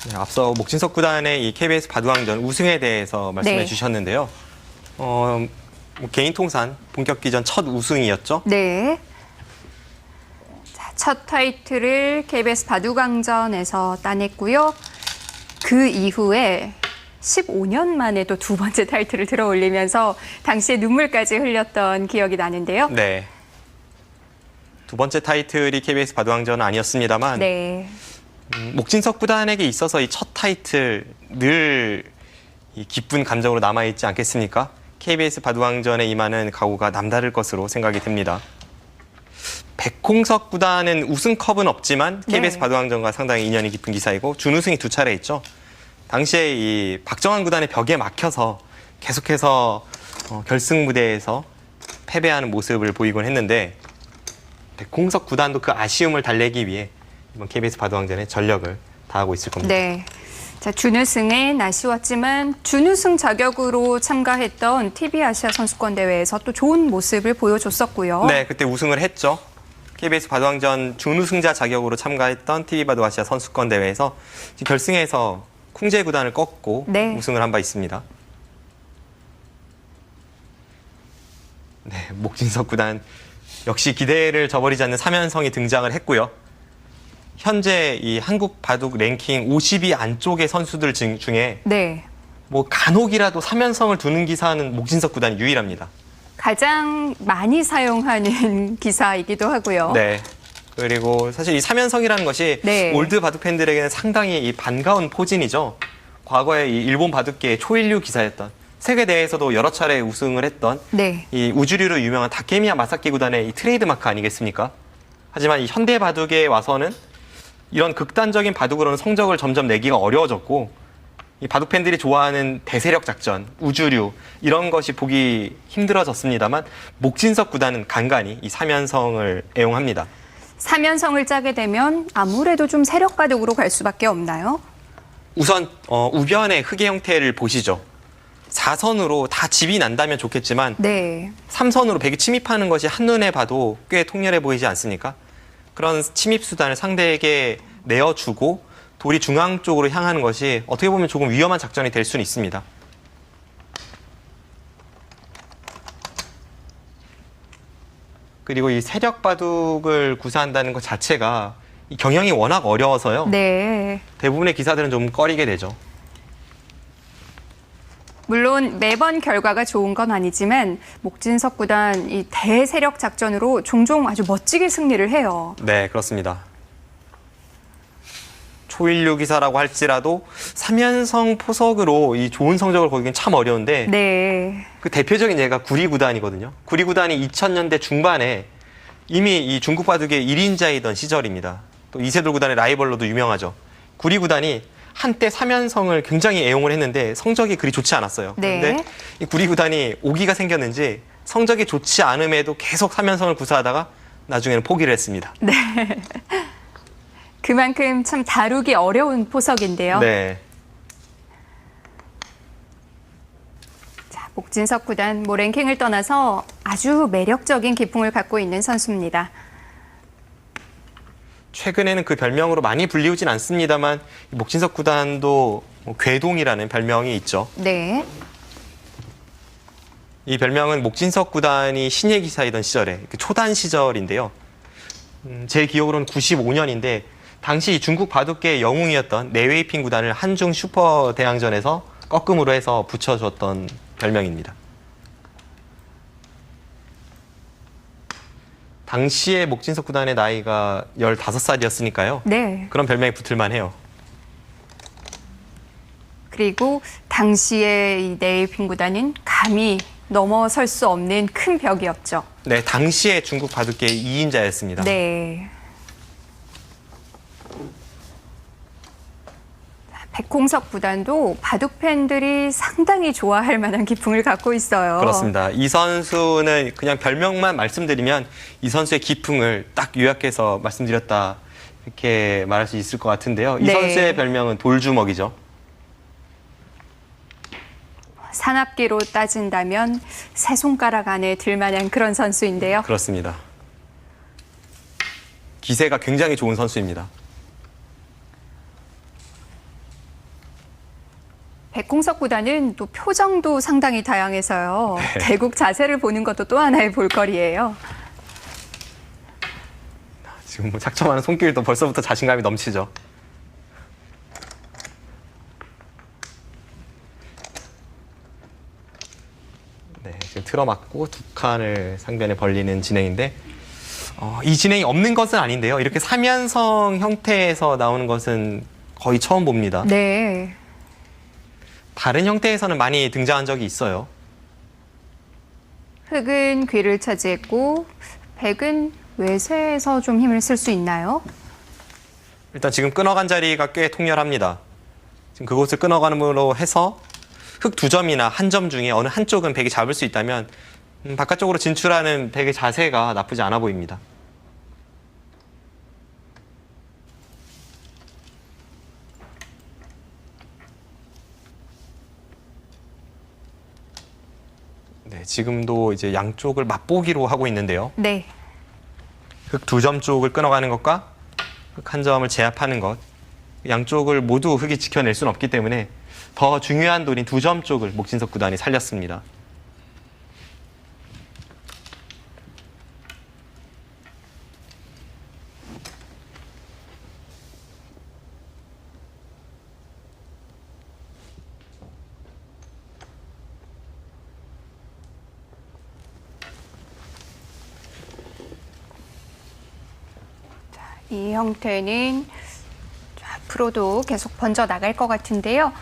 네, 앞서 목진석 구단의 이 KBS 바둑왕전 우승에 대해서 말씀해 네. 주셨는데요. 뭐 개인 통산 본격기전 첫 우승이었죠. 네. 자, 첫 타이틀을 KBS 바둑왕전에서 따냈고요. 그 이후에 15년 만에 또 두 번째 타이틀을 들어올리면서 당시에 눈물까지 흘렸던 기억이 나는데요. 네. 두 번째 타이틀이 KBS 바둑왕전은 아니었습니다만 네. 목진석 구단에게 있어서 이 첫 타이틀 늘 이 기쁜 감정으로 남아있지 않겠습니까? KBS 바둑왕전에 임하는 각오가 남다를 것으로 생각이 듭니다. 백홍석 구단은 우승컵은 없지만 KBS 네. 바둑왕전과 상당히 인연이 깊은 기사이고 준우승이 두 차례 있죠. 당시에 이 박정환 구단의 벽에 막혀서 계속해서 결승 무대에서 패배하는 모습을 보이곤 했는데 백홍석 구단도 그 아쉬움을 달래기 위해 이번 KBS 바둑왕전에 전력을 다하고 있을 겁니다. 네. 자, 준우승엔 아쉬웠지만 준우승 자격으로 참가했던 TV 아시아 선수권 대회에서 또 좋은 모습을 보여줬었고요. 네, 그때 우승을 했죠. KBS 바둑왕전 준우승자 자격으로 참가했던 TV 바둑 아시아 선수권 대회에서 결승에서 쿵제 구단을 꺾고 네. 우승을 한 바 있습니다. 네, 목진석 구단 역시 기대를 저버리지 않는 3연성이 등장을 했고요. 현재 이 한국 바둑 랭킹 50위 안쪽의 선수들 중에 네. 뭐 간혹이라도 3연성을 두는 기사는 목진석 구단이 유일합니다. 가장 많이 사용하는 기사이기도 하고요. 네. 그리고 사실 이 3연성이라는 것이 네. 올드 바둑 팬들에게는 상당히 이 반가운 포진이죠. 과거에 이 일본 바둑계의 초일류 기사였던 세계대회에서도 여러 차례 우승을 했던 네. 이 우주류로 유명한 다케미야 마사키 구단의 이 트레이드 마크 아니겠습니까? 하지만 이 현대 바둑에 와서는 이런 극단적인 바둑으로는 성적을 점점 내기가 어려워졌고 이 바둑 팬들이 좋아하는 대세력 작전, 우주류 이런 것이 보기 힘들어졌습니다만 목진석 구단은 간간히 이 3연성을 애용합니다. 3연성을 짜게 되면 아무래도 좀 세력 바둑으로 갈 수밖에 없나요? 우선 우변의 흑의 형태를 보시죠. 4선으로 다 집이 난다면 좋겠지만 네. 3선으로 백이 침입하는 것이 한눈에 봐도 꽤 통렬해 보이지 않습니까? 그런 침입 수단을 상대에게 내어주고 돌이 중앙 쪽으로 향하는 것이 어떻게 보면 조금 위험한 작전이 될 수는 있습니다. 그리고 이 세력 바둑을 구사한다는 것 자체가 이 경영이 워낙 어려워서요. 네. 대부분의 기사들은 좀 꺼리게 되죠. 물론 매번 결과가 좋은 건 아니지만 목진석 구단 이 대세력 작전으로 종종 아주 멋지게 승리를 해요. 네, 그렇습니다. 초일류 기사라고 할지라도 3연성 포석으로 이 좋은 성적을 거두긴 참 어려운데 네. 그 대표적인 예가 구리구단이거든요. 구리구단이 2000년대 중반에 이미 이 중국 바둑의 1인자이던 시절입니다. 또 이세돌 구단의 라이벌로도 유명하죠. 구리구단이 한때 3연성을 굉장히 애용을 했는데 성적이 그리 좋지 않았어요. 네. 그런데 이 구리구단이 오기가 생겼는지 성적이 좋지 않음에도 계속 3연성을 구사하다가 나중에는 포기를 했습니다. 네. 그만큼 참 다루기 어려운 포석인데요. 네. 자, 목진석 구단 뭐 랭킹을 떠나서 아주 매력적인 기풍을 갖고 있는 선수입니다. 최근에는 그 별명으로 많이 불리우진 않습니다만 목진석 구단도 궤동이라는 별명이 있죠. 네. 이 별명은 목진석 구단이 신예 기사이던 시절에 그 초단 시절인데요. 제 기억으로는 95년인데 당시 중국 바둑계의 영웅이었던 네웨이핑 구단을 한중 슈퍼 대항전에서 꺾음으로 해서 붙여줬던 별명입니다. 당시에 목진석 구단의 나이가 15살이었으니까요. 네. 그런 별명이 붙을만 해요. 그리고 당시에 이 네이핑 구단은 감히 넘어설 수 없는 큰 벽이었죠. 네, 당시에 중국 바둑계의 2인자였습니다. 네. 백홍석 구단도 바둑 팬들이 상당히 좋아할 만한 기풍을 갖고 있어요. 그렇습니다. 이 선수는 그냥 별명만 말씀드리면 이 선수의 기풍을 딱 요약해서 말씀드렸다 이렇게 말할 수 있을 것 같은데요. 이 네. 선수의 별명은 돌주먹이죠. 산악기로 따진다면 세 손가락 안에 들만한 그런 선수인데요. 그렇습니다. 기세가 굉장히 좋은 선수입니다. 백홍석 구단은 또 표정도 상당히 다양해서요. 대국 자세를 보는 것도 또 하나의 볼거리예요. 지금 뭐 작정하는 손길도 벌써부터 자신감이 넘치죠. 네, 지금 틀어맞고 두 칸을 상변에 벌리는 진행인데 이 진행이 없는 것은 아닌데요. 이렇게 3연성 형태에서 나오는 것은 거의 처음 봅니다. 네. 다른 형태에서는 많이 등장한 적이 있어요. 흑은 귀를 차지했고 백은 외세에서 좀 힘을 쓸 수 있나요? 일단 지금 끊어간 자리가 꽤 통렬합니다. 지금 그곳을 끊어가므로 해서 흑 2점이나 1점 중에 어느 한쪽은 백이 잡을 수 있다면 바깥쪽으로 진출하는 백의 자세가 나쁘지 않아 보입니다. 네, 지금도 이제 양쪽을 맛보기로 하고 있는데요. 네. 흑 2점 쪽을 끊어가는 것과 흑 1점을 제압하는 것, 양쪽을 모두 흑이 지켜낼 수는 없기 때문에 더 중요한 돌인 2점 쪽을 목진석 구단이 살렸습니다. 이 형태는 앞으로도 계속 번져 나갈 것 같은데요.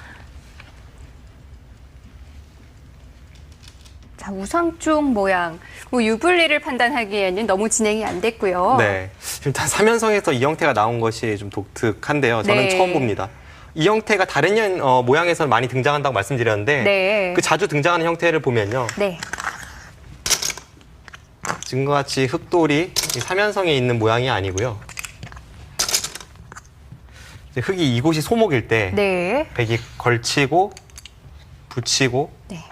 자, 우상 쪽 모양, 유불리를 판단하기에는 너무 진행이 안 됐고요. 네, 일단 3연성에서 이 형태가 나온 것이 좀 독특한데요. 저는 네. 처음 봅니다. 이 형태가 다른 모양에서는 많이 등장한다고 말씀드렸는데 네. 그 자주 등장하는 형태를 보면요. 네. 지금과 같이 흑돌이 3연성에 있는 모양이 아니고요. 흑이 이곳이 소목일 때 네. 백이 걸치고 붙이고 네.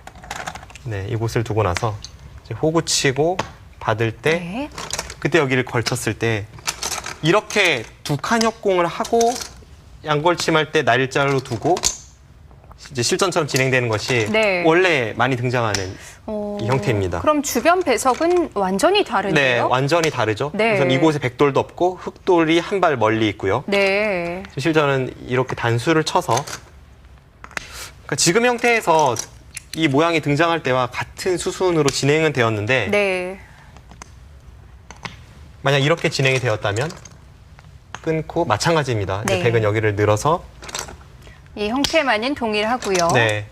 네, 이곳을 두고 나서 이제 호구치고 받을 때 네. 그때 여기를 걸쳤을 때 이렇게 두 칸 협공을 하고 양걸침할 때 날짜로 두고 이제 실전처럼 진행되는 것이 네. 원래 많이 등장하는 이 형태입니다. 그럼 주변 배석은 완전히 네, 다른데요? 완전히 다르죠. 네. 우선 이곳에 백돌도 없고 흑돌이 한 발 멀리 있고요. 네. 실전은 이렇게 단수를 쳐서 그러니까 지금 형태에서 이 모양이 등장할 때와 같은 수순으로 진행은 되었는데 네. 만약 이렇게 진행이 되었다면 끊고 마찬가지입니다. 이제 네. 백은 여기를 늘어서 이 형태만은 동일하고요. 네.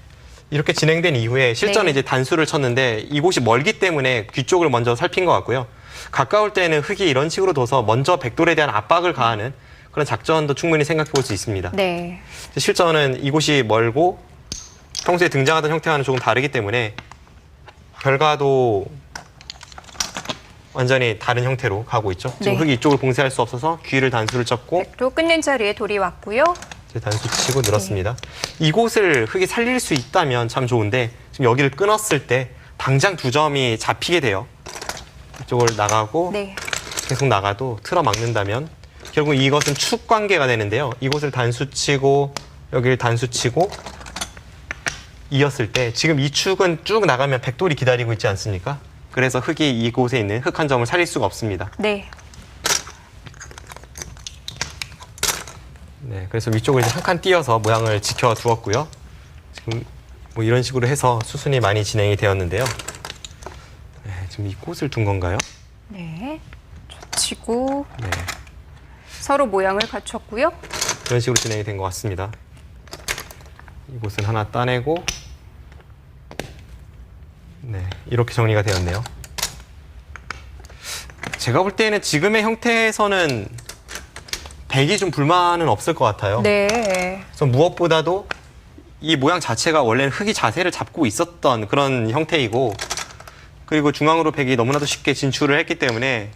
이렇게 진행된 이후에 실전에 네. 이제 단수를 쳤는데 이곳이 멀기 때문에 귀 쪽을 먼저 살핀 것 같고요. 가까울 때는 흑이 이런 식으로 둬서 먼저 백돌에 대한 압박을 가하는 그런 작전도 충분히 생각해 볼 수 있습니다. 네. 실전은 이곳이 멀고 평소에 등장하던 형태와는 조금 다르기 때문에 결과도 완전히 다른 형태로 가고 있죠. 지금 네. 흑이 이쪽을 봉쇄할 수 없어서 귀를 단수를 쳤고 백도 끊는 자리에 돌이 왔고요. 이제 단수 치고 늘었습니다. 이곳을 흑이 살릴 수 있다면 참 좋은데 지금 여기를 끊었을 때 당장 2점이 잡히게 돼요. 이쪽을 나가고 네. 계속 나가도 틀어 막는다면 결국 이것은 축 관계가 되는데요. 이곳을 단수 치고 여기를 단수 치고 이었을 때 지금 이 축은 쭉 나가면 백돌이 기다리고 있지 않습니까? 그래서 흑이 이곳에 있는 흑 한 점을 살릴 수가 없습니다. 네. 네, 그래서 위쪽을 이제 한 칸 띄어서 모양을 지켜두었고요. 지금 뭐 이런 식으로 해서 수순이 많이 진행이 되었는데요. 네, 지금 이 꽃을 둔 건가요? 네. 치고 네, 서로 모양을 갖췄고요. 이런 식으로 진행이 된 것 같습니다. 이곳은 하나 따내고 네, 이렇게 정리가 되었네요. 제가 볼 때는 지금의 형태에서는 백이 좀 불만은 없을 것 같아요. 네. 그래서 무엇보다도 이 모양 자체가 원래는 흑이 자세를 잡고 있었던 그런 형태이고 그리고 중앙으로 백이 너무나도 쉽게 진출을 했기 때문에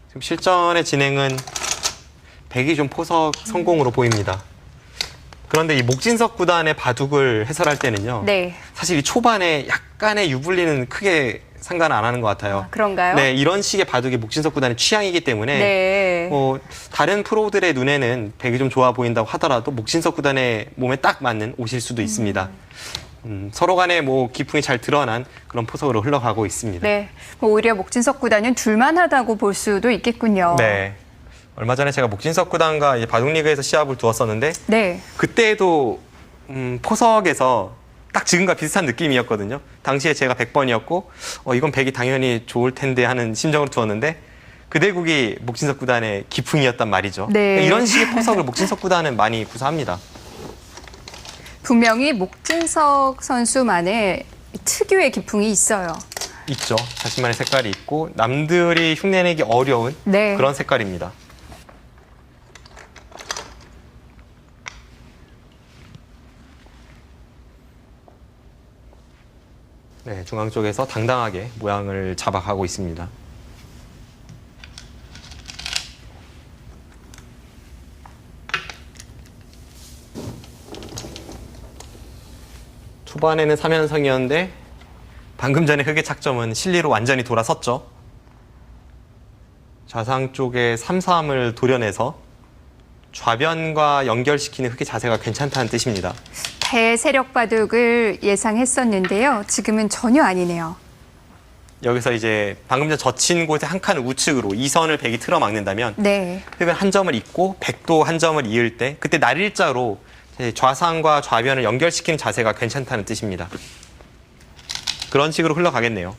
지금 실전의 진행은 백이 좀 포석 성공으로 보입니다. 그런데 이 목진석 구단의 바둑을 해설할 때는요. 네. 사실 이 초반에 약간의 유불리는 크게 상관 안 하는 것 같아요. 그런가요? 네, 이런 식의 바둑이 목진석 구단의 취향이기 때문에 네. 다른 프로들의 눈에는 백이 좀 좋아 보인다고 하더라도 목진석 구단의 몸에 딱 맞는 옷일 수도 있습니다. 서로 간에 기풍이 잘 드러난 그런 포석으로 흘러가고 있습니다. 네. 오히려 목진석 구단은 둘만하다고 볼 수도 있겠군요. 네. 얼마 전에 제가 목진석 구단과 이제 바둑리그에서 시합을 두었었는데 네. 그때도 포석에서 딱 지금과 비슷한 느낌이었거든요. 당시에 제가 100번이었고 이건 백이 당연히 좋을 텐데 하는 심정으로 두었는데 그 대국이 목진석 구단의 기풍이었단 말이죠. 네. 이런 식의 포석을 목진석 구단은 많이 구사합니다. 분명히 목진석 선수만의 특유의 기풍이 있어요. 있죠. 자신만의 색깔이 있고 남들이 흉내내기 어려운 네. 그런 색깔입니다. 네, 중앙 쪽에서 당당하게 모양을 잡아가고 있습니다. 초반에는 3연승이었는데 방금 전에 흑의 착점은 실리로 완전히 돌아섰죠. 좌상 쪽에 3-3을 도려내서 좌변과 연결시키는 흑의 자세가 괜찮다는 뜻입니다. 대세력 바둑을 예상했었는데요. 지금은 전혀 아니네요. 여기서 이제 방금 전 젖힌 곳에 한 칸 우측으로 2선을 백이 틀어막는다면 네. 흑은 한 점을 잇고 백도 한 점을 이을 때 그때 날일자로 좌상과 좌변을 연결시키는 자세가 괜찮다는 뜻입니다. 그런 식으로 흘러가겠네요.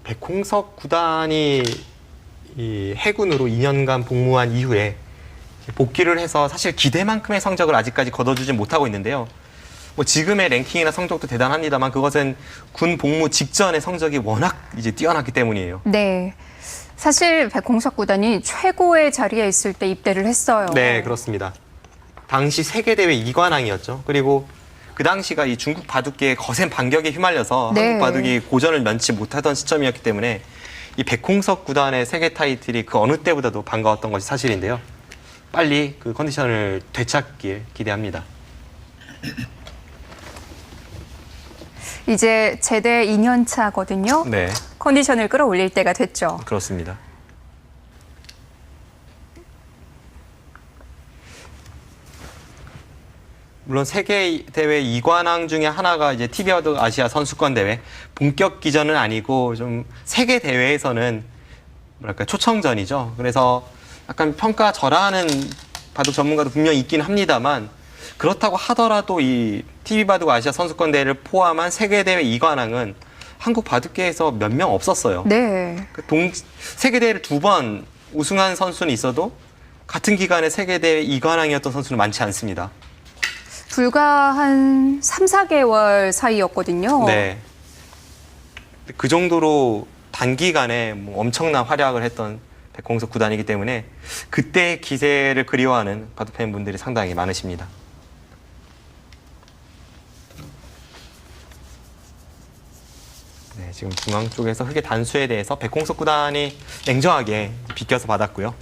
백홍석 구단이 이 해군으로 2년간 복무한 이후에 복귀를 해서 사실 기대만큼의 성적을 아직까지 거둬주지 못하고 있는데요. 지금의 랭킹이나 성적도 대단합니다만 그것은 군 복무 직전의 성적이 워낙 이제 뛰어났기 때문이에요. 네. 사실 백홍석 구단이 최고의 자리에 있을 때 입대를 했어요. 네, 그렇습니다. 당시 세계대회 2관왕이었죠. 그리고 그 당시가 이 중국 바둑계의 거센 반격에 휘말려서 네. 한국 바둑이 고전을 면치 못하던 시점이었기 때문에 이 백홍석 구단의 세계 타이틀이 그 어느 때보다도 반가웠던 것이 사실인데요. 빨리 그 컨디션을 되찾길 기대합니다. 이제 제대 2년 차거든요. 네, 컨디션을 끌어올릴 때가 됐죠. 그렇습니다. 물론 세계 대회 2관왕 중에 하나가 이제 TV 아시아 선수권 대회 본격 기전은 아니고 좀 세계 대회에서는 뭐랄까 초청전이죠. 그래서 약간 평가 절하하는 바둑 전문가도 분명히 있긴 합니다만 그렇다고 하더라도 이 TV 바둑 아시아 선수권 대회를 포함한 세계 대회 2관왕은 한국 바둑계에서 몇 명 없었어요. 네. 세계 대회를 2번 우승한 선수는 있어도 같은 기간에 세계 대회 2관왕이었던 선수는 많지 않습니다. 불과 한 3, 4개월 사이였거든요. 네. 그 정도로 단기간에 엄청난 활약을 했던 백홍석 구단이기 때문에 그때의 기세를 그리워하는 바둑 팬분들이 상당히 많으십니다. 네, 지금 중앙 쪽에서 흑의 단수에 대해서 백홍석 구단이 냉정하게 비껴서 받았고요.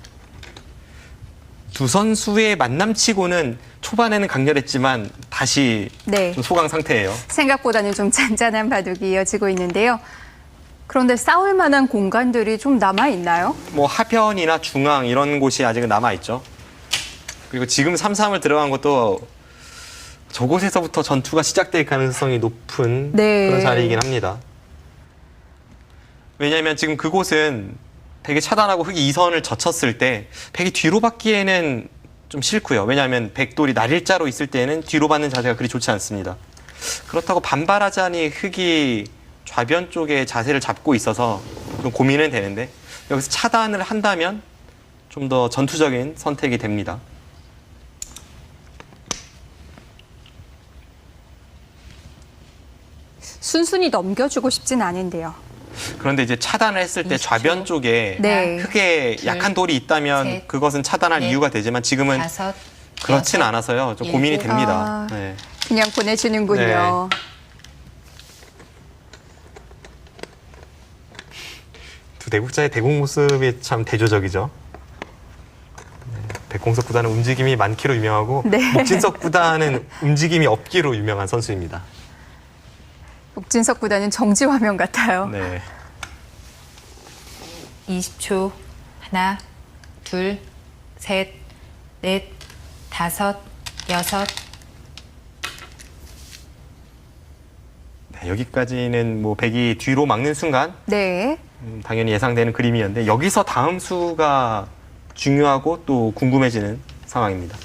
두 선수의 만남치고는 초반에는 강렬했지만 다시 네. 좀 소강 상태예요. 생각보다는 좀 잔잔한 바둑이 이어지고 있는데요. 그런데 싸울 만한 공간들이 좀 남아있나요? 하변이나 중앙 이런 곳이 아직은 남아있죠. 그리고 지금 3-3을 들어간 것도 저곳에서부터 전투가 시작될 가능성이 높은 네. 그런 자리이긴 합니다. 왜냐하면 지금 그곳은 백이 차단하고 흑이 2선을 젖혔을 때 백이 뒤로 받기에는 좀 싫고요. 왜냐하면 백돌이 날일자로 있을 때는 뒤로 받는 자세가 그리 좋지 않습니다. 그렇다고 반발하자니 흑이 좌변 쪽에 자세를 잡고 있어서 좀 고민은 되는데 여기서 차단을 한다면 좀 더 전투적인 선택이 됩니다. 순순히 넘겨주고 싶진 않은데요. 그런데 이제 차단을 했을 때 20초. 좌변 쪽에 네. 흑의 약한 돌이 있다면 셋, 그것은 차단할 넷, 이유가 되지만 지금은 5, 그렇진 않아서요. 좀 고민이 일곱. 됩니다. 아. 네. 그냥 보내주는군요. 두 대국자의 대국 모습이 참 대조적이죠. 네, 백공석 구단은 움직임이 많기로 유명하고 네. 목진석 구단은 움직임이 없기로 유명한 선수입니다. 목진석 구단은 정지 화면 같아요. 네. 20초. 하나, 둘, 셋, 넷, 다섯, 여섯. 네, 여기까지는 뭐 백이 뒤로 막는 순간 네. 당연히 예상되는 그림이었는데 여기서 다음 수가 중요하고 또 궁금해지는 상황입니다.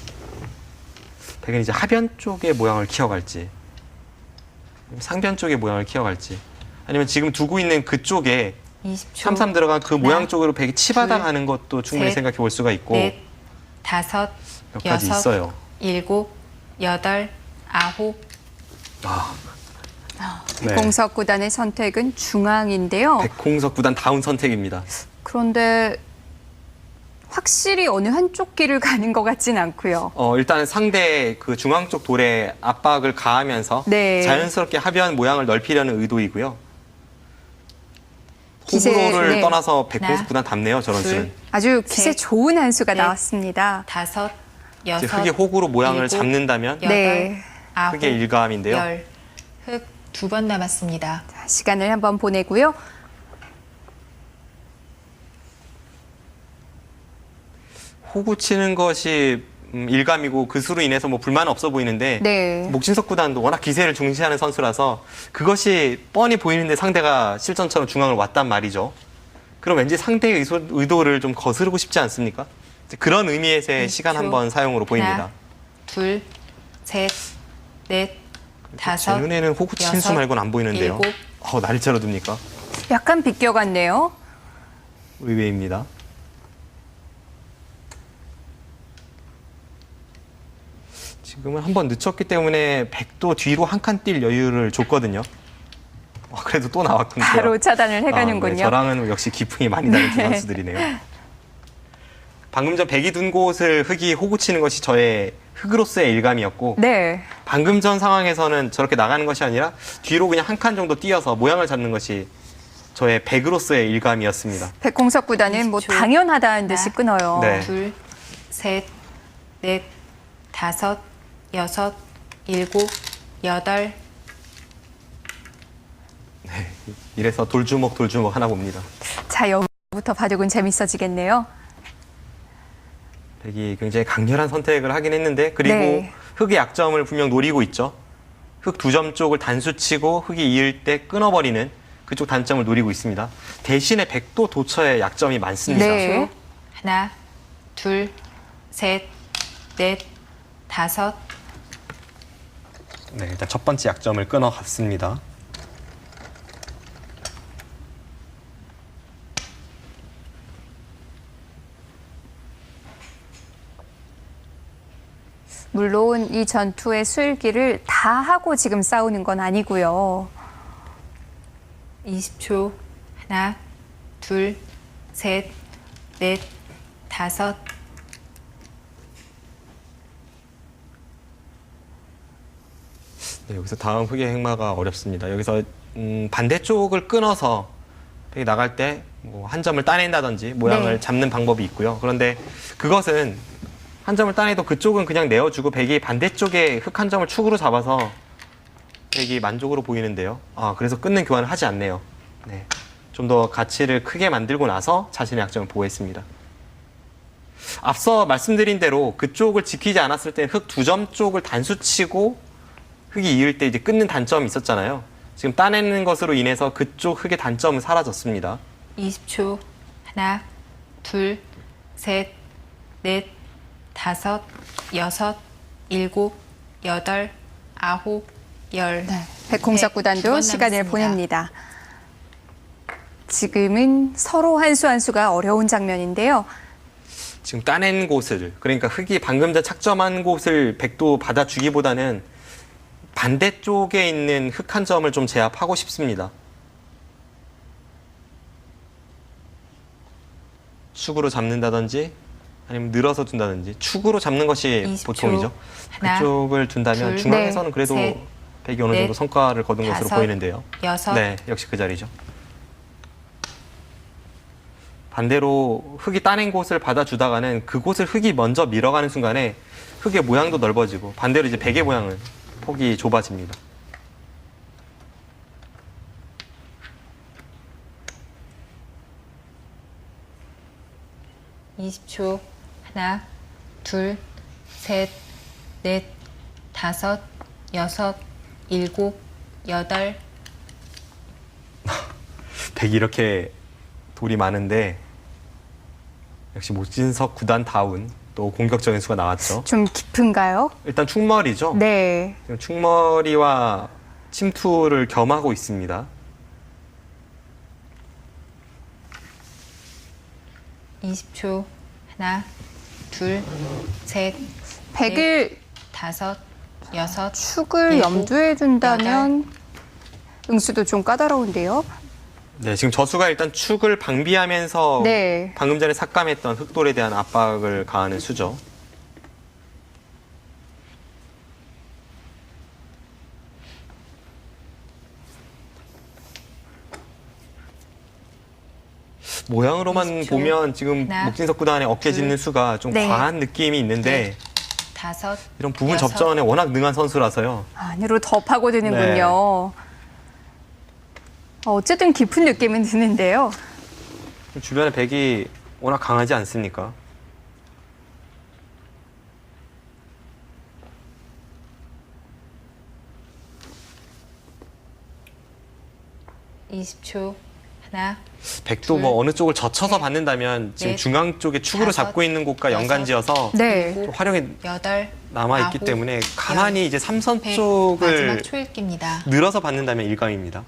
백은 이제 하변 쪽의 모양을 키워갈지 상변 쪽의 모양을 키워갈지 아니면 지금 두고 있는 그쪽에 20초. 3-3 들어간 그 모양 하나, 쪽으로 백이 치바다 둘, 가는 것도 충분히 셋, 생각해 볼 수가 있고 넷, 다섯, 몇 가지 여섯, 있어요. 일곱, 여덟, 아홉. 아, 네. 백공석 구단의 선택은 중앙인데요. 백홍석 구단 다운 선택입니다. 그런데 확실히 어느 한쪽 길을 가는 것 같진 않고요. 일단 상대 그 중앙 쪽 돌에 압박을 가하면서 네. 자연스럽게 하변 모양을 넓히려는 의도이고요. 기세, 호불호를 네. 떠나서 백홍석 하나, 구단 답네요. 저런 둘, 수는. 아주 기세 셋, 좋은 한 수가 넷, 나왔습니다. 다섯, 이제 여섯, 흙의 호구로 모양을 일곱, 잡는다면 여덟, 네. 아홉, 흙의 일감인데요. 열. 흙 2번 남았습니다. 자, 시간을 한번 보내고요. 호구 치는 것이 일감이고 그 수로 인해서 뭐 불만 없어 보이는데 네. 목진석 구단도 워낙 기세를 중시하는 선수라서 그것이 뻔히 보이는데 상대가 실전처럼 중앙을 왔단 말이죠. 그럼 왠지 상대의 의도를 좀 거스르고 싶지 않습니까? 이제 그런 의미에서의 시간 한번 사용으로 보입니다. 하나, 둘, 셋, 넷, 다섯, 제 눈에는 호구 치는 수 여섯, 말고는 안 보이는데요. 일곱. 날짜로 둡니까? 약간 비껴갔네요. 의외입니다. 지금은 한번 늦췄기 때문에 백도 뒤로 한 칸 뛸 여유를 줬거든요. 그래도 또 나왔군요. 바로 차단을 네, 해가는군요. 저랑은 역시 기풍이 많이 다른 두 선수들이네요. 방금 전 백이 둔 곳을 흙이 호구 치는 것이 저의 흙으로서의 일감이었고 네. 방금 전 상황에서는 저렇게 나가는 것이 아니라 뒤로 그냥 한 칸 정도 뛰어서 모양을 잡는 것이 저의 백으로서의 일감이었습니다. 백공석 구단은 뭐 20초. 당연하다는 듯이 하나, 끊어요. 네. 둘, 셋, 넷, 다섯, 여섯, 일곱, 여덟. 네, 이래서 돌주먹 하나 봅니다. 자, 여기부터 바둑은 재밌어지겠네요. 백이 굉장히 강렬한 선택을 하긴 했는데 그리고 네. 흙의 약점을 분명 노리고 있죠. 흙 두 점 쪽을 단수치고 흙이 이을 때 끊어버리는 그쪽 단점을 노리고 있습니다. 대신에 백도 도처에 약점이 많습니다. 네. 하나, 둘, 셋, 넷, 다섯. 네, 일단 첫 번째 약점을 끊어갔습니다. 물론 이 전투의 수일기를 다 하고 지금 싸우는 건 아니고요. 20초. 하나, 둘, 셋, 넷, 다섯. 네, 여기서 다음 흙의 행마가 어렵습니다. 여기서 반대쪽을 끊어서 백이 나갈 때 뭐 한 점을 따낸다든지 모양을 네. 잡는 방법이 있고요. 그런데 그것은 한 점을 따내도 그쪽은 그냥 내어주고 백이 반대쪽에 흙 한 점을 축으로 잡아서 백이 만족으로 보이는데요. 그래서 끊는 교환을 하지 않네요. 네, 좀 더 가치를 크게 만들고 나서 자신의 약점을 보호했습니다. 앞서 말씀드린 대로 그쪽을 지키지 않았을 때 흙 두 점 쪽을 단수치고 흙이 이을 때 이제 끊는 단점이 있었잖아요. 지금 따내는 것으로 인해서 그쪽 흙의 단점은 사라졌습니다. 20초. 하나, 둘, 셋, 넷, 다섯, 여섯, 일곱, 여덟, 아홉, 열. 네. 백공석 네, 구단도 두번 시간을 남았습니다. 보냅니다. 지금은 서로 한 수 한 수가 어려운 장면인데요. 지금 따낸 곳을, 그러니까 흙이 방금 전 착점한 곳을 백도 받아주기보다는 반대쪽에 있는 흙 한 점을 좀 제압하고 싶습니다. 축으로 잡는다든지 아니면 늘어서 둔다든지 축으로 잡는 것이 20초. 보통이죠. 하나, 그쪽을 둔다면 둘, 중앙에서는 그래도 셋, 백이 어느 정도 넷, 성과를 거둔 것으로 다섯, 보이는데요. 여섯. 네, 역시 그 자리죠. 반대로 흙이 따낸 곳을 받아주다가는 그곳을 흙이 먼저 밀어가는 순간에 흙의 모양도 넓어지고 반대로 이제 백의 모양은 폭이 좁아집니다. (20초) 하나, 둘, 셋, 넷, 다섯, 여섯, 일곱, 여덟. 백이 이렇게 돌이 많은데 역시 목진석 구단다운 또 공격적인 수가 나왔죠. 좀 깊은가요? 일단 충머리죠. 네. 지금 충머리와 침투를 겸하고 있습니다. (20초) 하나, 둘, 셋, 백을 다섯, 여섯, 축을 일곱, 염두에 둔다면 응수도 좀 까다로운데요. 네, 지금 저수가 일단 축을 방비하면서 네. 방금 전에 삭감했던 흑돌에 대한 압박을 가하는 수죠. 모양으로만 20초. 보면 지금 하나, 목진석 구단의 어깨 둘, 짚는 수가 좀 네. 과한 느낌이 있는데 다섯, 이런 부분 여섯, 접전에 워낙 능한 선수라서요. 안으로 더 파고드는군요. 네. 어쨌든 깊은 느낌은 드는데요. 주변에 백이 워낙 강하지 않습니까? (20초) 하나, 백도 둘, 뭐 어느 쪽을 젖혀서 셋, 받는다면 지금 넷, 중앙 쪽에 축으로 다섯, 잡고 있는 곳과 여섯, 연관지어서 네. 일곱, 활용이 여덟, 남아있기 아홉, 때문에 가만히 열, 이제 삼선 백. 쪽을 마지막 초읽기입니다. 늘어서 받는다면 일감입니다.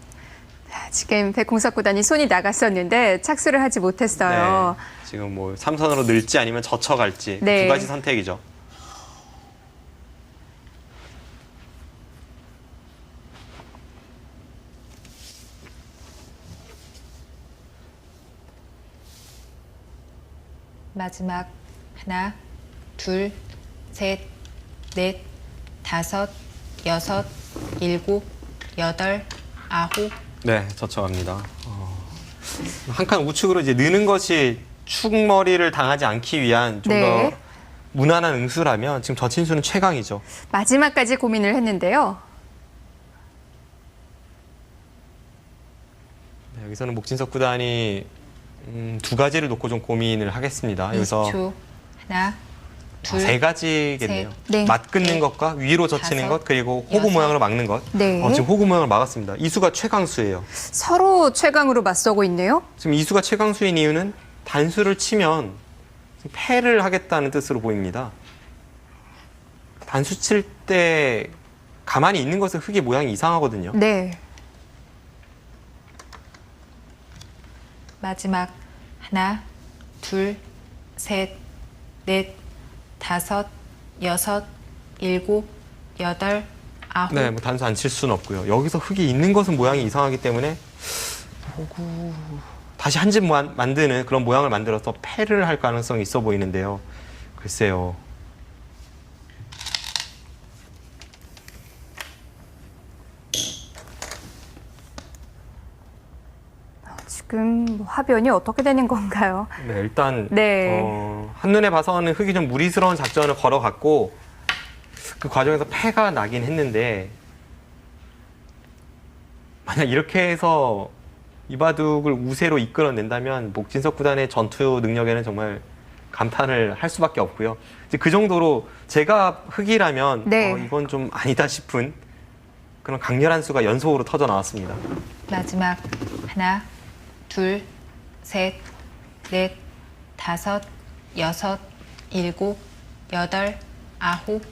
지금 백공석 구단이 손이 나갔었는데 착수를 하지 못했어요. 네, 지금 뭐 삼선으로 늘지 아니면 젖혀갈지 네. 두 가지 선택이죠. 마지막 하나, 둘, 셋, 넷, 다섯, 여섯, 일곱, 여덟, 아홉. 네, 젖혀갑니다. 한 칸 우측으로 이제 느는 것이 축머리를 당하지 않기 위한 좀 더 네. 무난한 응수라면 지금 젖힌 수는 최강이죠. 마지막까지 고민을 했는데요. 네, 여기서는 목진석 구단이 두 가지를 놓고 좀 고민을 하겠습니다. 여기서 20초 하나, 둘, 세 가지겠네요. 셋, 네. 맞 끊는 넷, 것과 위로 젖히는 다섯, 것 그리고 호구 여섯. 모양으로 막는 것. 네. 지금 호구 모양을 막았습니다. 이 수가 최강수예요. 서로 최강으로 맞서고 있네요. 지금 이 수가 최강수인 이유는 단수를 치면 패를 하겠다는 뜻으로 보입니다. 단수 칠 때 가만히 있는 것은 흙의 모양이 이상하거든요. 네. 마지막 하나, 둘, 셋, 넷, 다섯, 여섯, 일곱, 여덟, 아홉. 네, 뭐 단수 안 칠 수는 없고요. 여기서 흙이 있는 것은 모양이 이상하기 때문에 다시 한 집 만드는 그런 모양을 만들어서 패를 할 가능성이 있어 보이는데요. 글쎄요. 지금 뭐 화변이 어떻게 되는 건가요? 네, 일단 네. 한눈에 봐서는 흙이 좀 무리스러운 작전을 걸어갔고 그 과정에서 패가 나긴 했는데 만약 이렇게 해서 이바둑을 우세로 이끌어낸다면 목진석 구단의 전투 능력에는 정말 감탄을 할 수밖에 없고요. 이제 그 정도로 제가 흙이라면 네. 이건 좀 아니다 싶은 그런 강렬한 수가 연속으로 터져 나왔습니다. 마지막 하나, 둘, 셋, 넷, 다섯, 여섯, 일곱, 여덟, 아홉.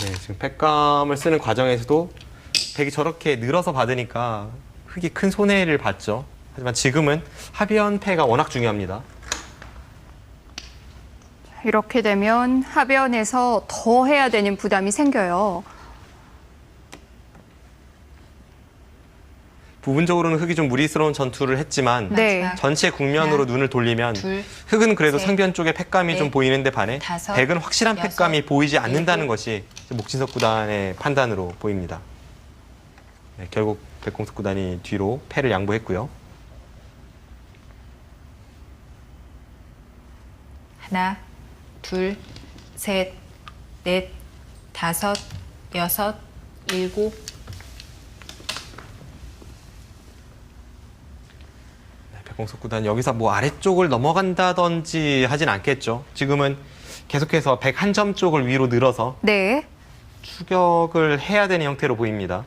네, 지금 팩감을 쓰는 과정에서도 백이 저렇게 늘어서 받으니까 흙이 큰 손해를 봤죠. 하지만 지금은 하변 패가 워낙 중요합니다. 이렇게 되면 하변에서 더 해야 되는 부담이 생겨요. 부분적으로는 흙이 좀 무리스러운 전투를 했지만 네. 마지막 전체 국면으로 하나, 눈을 돌리면 둘, 흙은 그래도 셋, 상변 쪽에 팩감이 넷, 좀 보이는데 반해 다섯, 백은 확실한 여섯, 팩감이 보이지 않는다는 일곱. 것이 목진석 구단의 판단으로 보입니다. 네, 결국 백공석 구단이 뒤로 패를 양보했고요. 하나, 둘, 셋, 넷, 다섯, 여섯, 일곱. 네, 백공석 구단 여기서 뭐 아래쪽을 넘어간다든지 하진 않겠죠. 지금은 계속해서 101점 쪽을 위로 늘어서 네. 추격을 해야 되는 형태로 보입니다.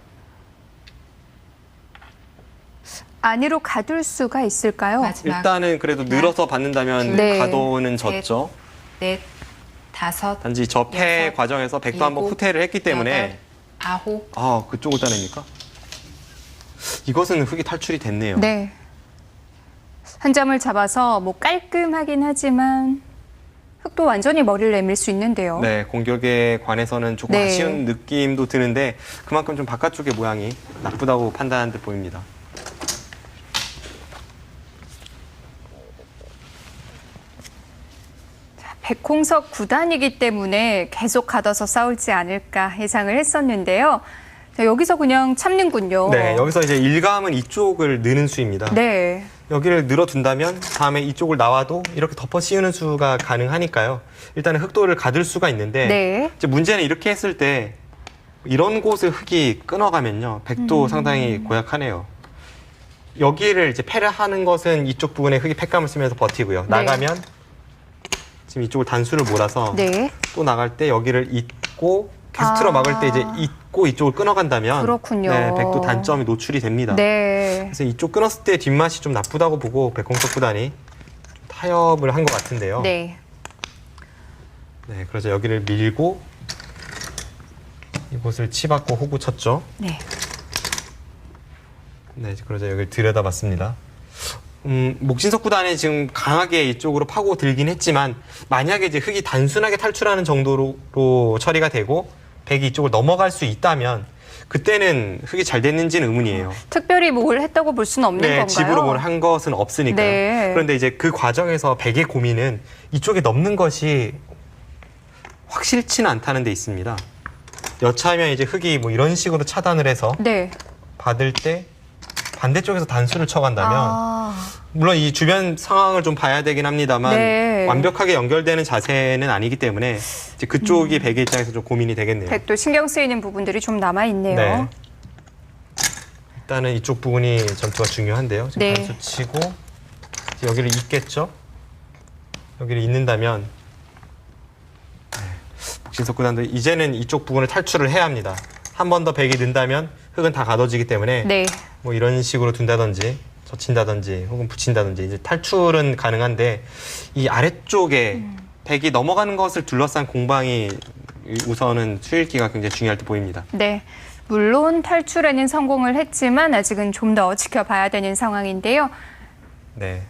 안으로 가둘 수가 있을까요? 마지막 일단은 그래도 하나, 늘어서 받는다면 네. 가도는 셋, 졌죠. 넷, 다섯, 단지 저 패 여섯, 과정에서 백도 한번 일곱, 후퇴를 했기 때문에 여덟, 아홉. 아 그쪽을 따냅니까? 이것은 흙이 탈출이 됐네요. 네. 한 점을 잡아서 뭐 깔끔하긴 하지만 흙도 완전히 머리를 내밀 수 있는데요. 네, 공격에 관해서는 조금 네. 아쉬운 느낌도 드는데 그만큼 좀 바깥쪽의 모양이 나쁘다고 판단한 듯 보입니다. 백홍석 9단이기 때문에 계속 가둬서 싸울지 않을까 예상을 했었는데요. 자, 여기서 그냥 참는군요. 네, 여기서 이제 일감은 이쪽을 느는 수입니다. 네. 여기를 늘어둔다면 다음에 이쪽을 나와도 이렇게 덮어 씌우는 수가 가능하니까요. 일단은 흙도를 가둘 수가 있는데 네. 이제 문제는 이렇게 했을 때 이런 곳을 흙이 끊어가면요. 백도 상당히 고약하네요. 여기를 이제 패를 하는 것은 이쪽 부분에 흙이 팩감을 쓰면서 버티고요. 네. 나가면 지금 이쪽을 단수를 몰아서 네. 또 나갈 때 여기를 잇고 계속 아. 틀어 막을 때 이제 잇고 이쪽을 끊어간다면 그렇군요. 네, 백도 단점이 노출이 됩니다. 네. 그래서 이쪽 끊었을 때 뒷맛이 좀 나쁘다고 보고 백홍석 구단이 좀 타협을 한 것 같은데요. 네. 네, 그래서 여기를 밀고 이곳을 치받고 호구 쳤죠. 네. 네, 그러자 여기를 들여다봤습니다. 목진석 구단이 지금 강하게 이쪽으로 파고 들긴 했지만 만약에 이제 흙이 단순하게 탈출하는 정도로 처리가 되고 백이 이쪽을 넘어갈 수 있다면 그때는 흙이 잘 됐는지는 의문이에요. 특별히 뭘 했다고 볼 수는 없는 네, 건가요? 집으로 뭘 한 것은 없으니까요. 네. 그런데 이제 그 과정에서 백의 고민은 이쪽에 넘는 것이 확실치는 않다는 데 있습니다. 여차하면 이제 흙이 뭐 이런 식으로 차단을 해서 네. 받을 때 반대쪽에서 단수를 쳐간다면 아, 물론 이 주변 상황을 좀 봐야 되긴 합니다만 네. 완벽하게 연결되는 자세는 아니기 때문에 이제 그쪽이 백의 입장에서 좀 고민이 되겠네요. 백도 신경 쓰이는 부분들이 좀 남아 있네요. 네. 일단은 이쪽 부분이 전투가 중요한데요. 지금 네. 단수 치고 이제 여기를 잇겠죠. 여기를 잇는다면 목진석 구단도 이제는 이쪽 부분을 탈출을 해야 합니다. 한 번 더 백이 는다면 흙은 다 가둬지기 때문에 네. 뭐 이런 식으로 둔다든지 젖힌다든지 혹은 붙인다든지 이제 탈출은 가능한데 이 아래쪽에 백이 넘어가는 것을 둘러싼 공방이 우선은 수일기가 굉장히 중요할 때 보입니다. 네. 물론 탈출에는 성공을 했지만 아직은 좀 더 지켜봐야 되는 상황인데요. 네.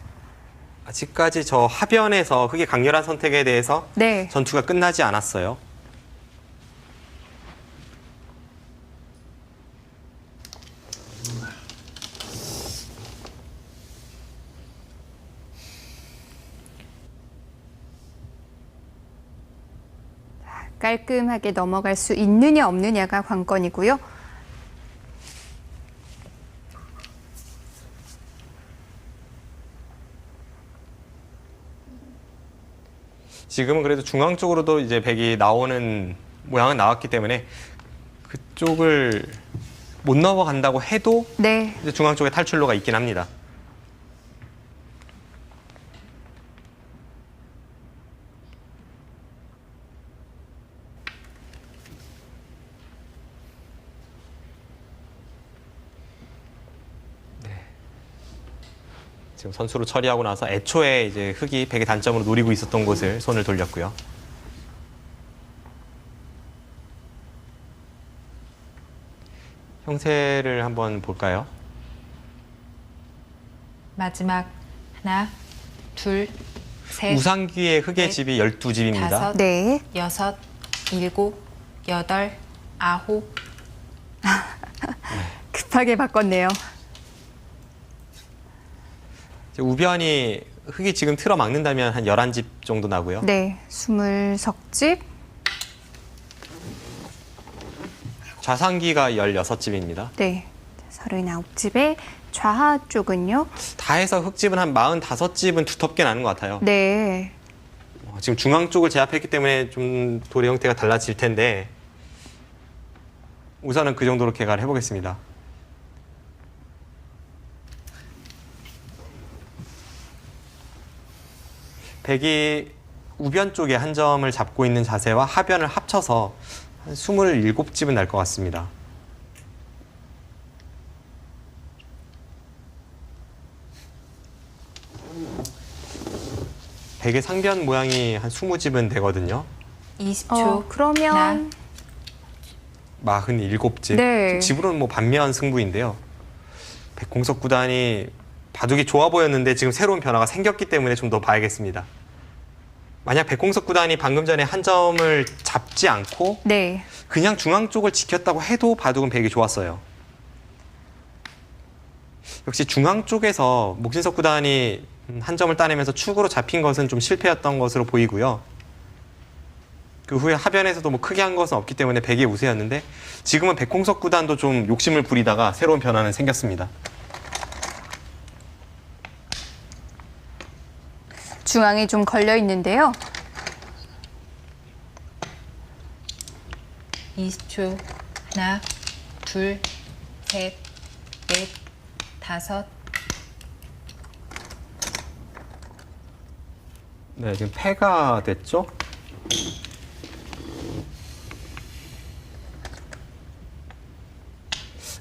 아직까지 저 하변에서 흙의 강렬한 선택에 대해서 네. 전투가 끝나지 않았어요. 깔끔하게 넘어갈 수 있느냐 없느냐가 관건이고요. 지금은 그래도 중앙 쪽으로도 이제 백이 나오는 모양은 나왔기 때문에 그쪽을 못 넘어간다고 해도 네. 이제 중앙 쪽에 탈출로가 있긴 합니다. 지금 선수로 처리하고 나서 애초에 이제 흙이 백의 단점으로 노리고 있었던 곳을 손을 돌렸고요. 형세를 한번 볼까요? 마지막 하나, 둘, 셋, 우상귀의 흙의 넷, 집이 12집입니다. 다섯, 네. 여섯, 일곱, 여덟, 아홉. 급하게 바꿨네요. 우변이 흙이 지금 틀어 막는다면 한 11집 정도 나고요. 네, 20석집. 좌상기가 16집입니다. 네, 39집의 좌하 쪽은요? 다 해서 흙집은 한 45집은 두텁게 나는 것 같아요. 네, 지금 중앙 쪽을 제압했기 때문에 좀 돌의 형태가 달라질 텐데 우선은 그 정도로 개가를 해보겠습니다. 백이 우변 쪽에 한 점을 잡고 있는 자세와 하변을 합쳐서 한 27집은 날 것 같습니다. 백의 상변 모양이 한 20집은 되거든요. 20초. 그러면 47집. 네. 집으로는 뭐 반면 승부인데요. 백공석 구단이 바둑이 좋아 보였는데 지금 새로운 변화가 생겼기 때문에 좀 더 봐야겠습니다. 만약 백공석 구단이 방금 전에 한 점을 잡지 않고 네, 그냥 중앙 쪽을 지켰다고 해도 바둑은 백이 좋았어요. 역시 중앙 쪽에서 목진석 구단이 한 점을 따내면서 축으로 잡힌 것은 좀 실패였던 것으로 보이고요. 그 후에 하변에서도 뭐 크게 한 것은 없기 때문에 백의 우세였는데 지금은 백공석 구단도 좀 욕심을 부리다가 새로운 변화는 생겼습니다. 중앙이 좀 걸려 있는데요. 20초. 하나, 둘, 셋, 넷, 다섯. 네, 지금 패가 됐죠?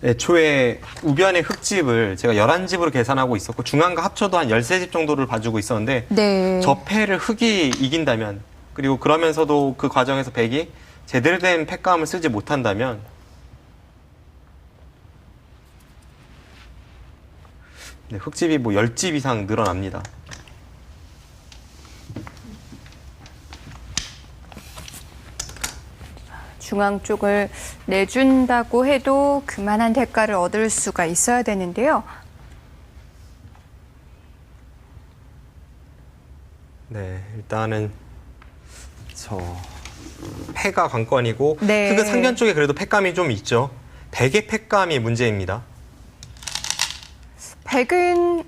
애초에 우변의 흙집을 제가 11집으로 계산하고 있었고 중앙과 합쳐도 한 13집 정도를 봐주고 있었는데 네, 저 패를 흙이 이긴다면 그리고 그러면서도 그 과정에서 백이 제대로 된 패감을 쓰지 못한다면 네, 흙집이 뭐 10집 이상 늘어납니다. 중앙 쪽을 내준다고 해도 그만한 대가를 얻을 수가 있어야 되는데요. 네, 일단은 저 패가 관건이고 네. 흙은 상변 쪽에 그래도 패감이 좀 있죠. 백의 패감이 문제입니다. 백은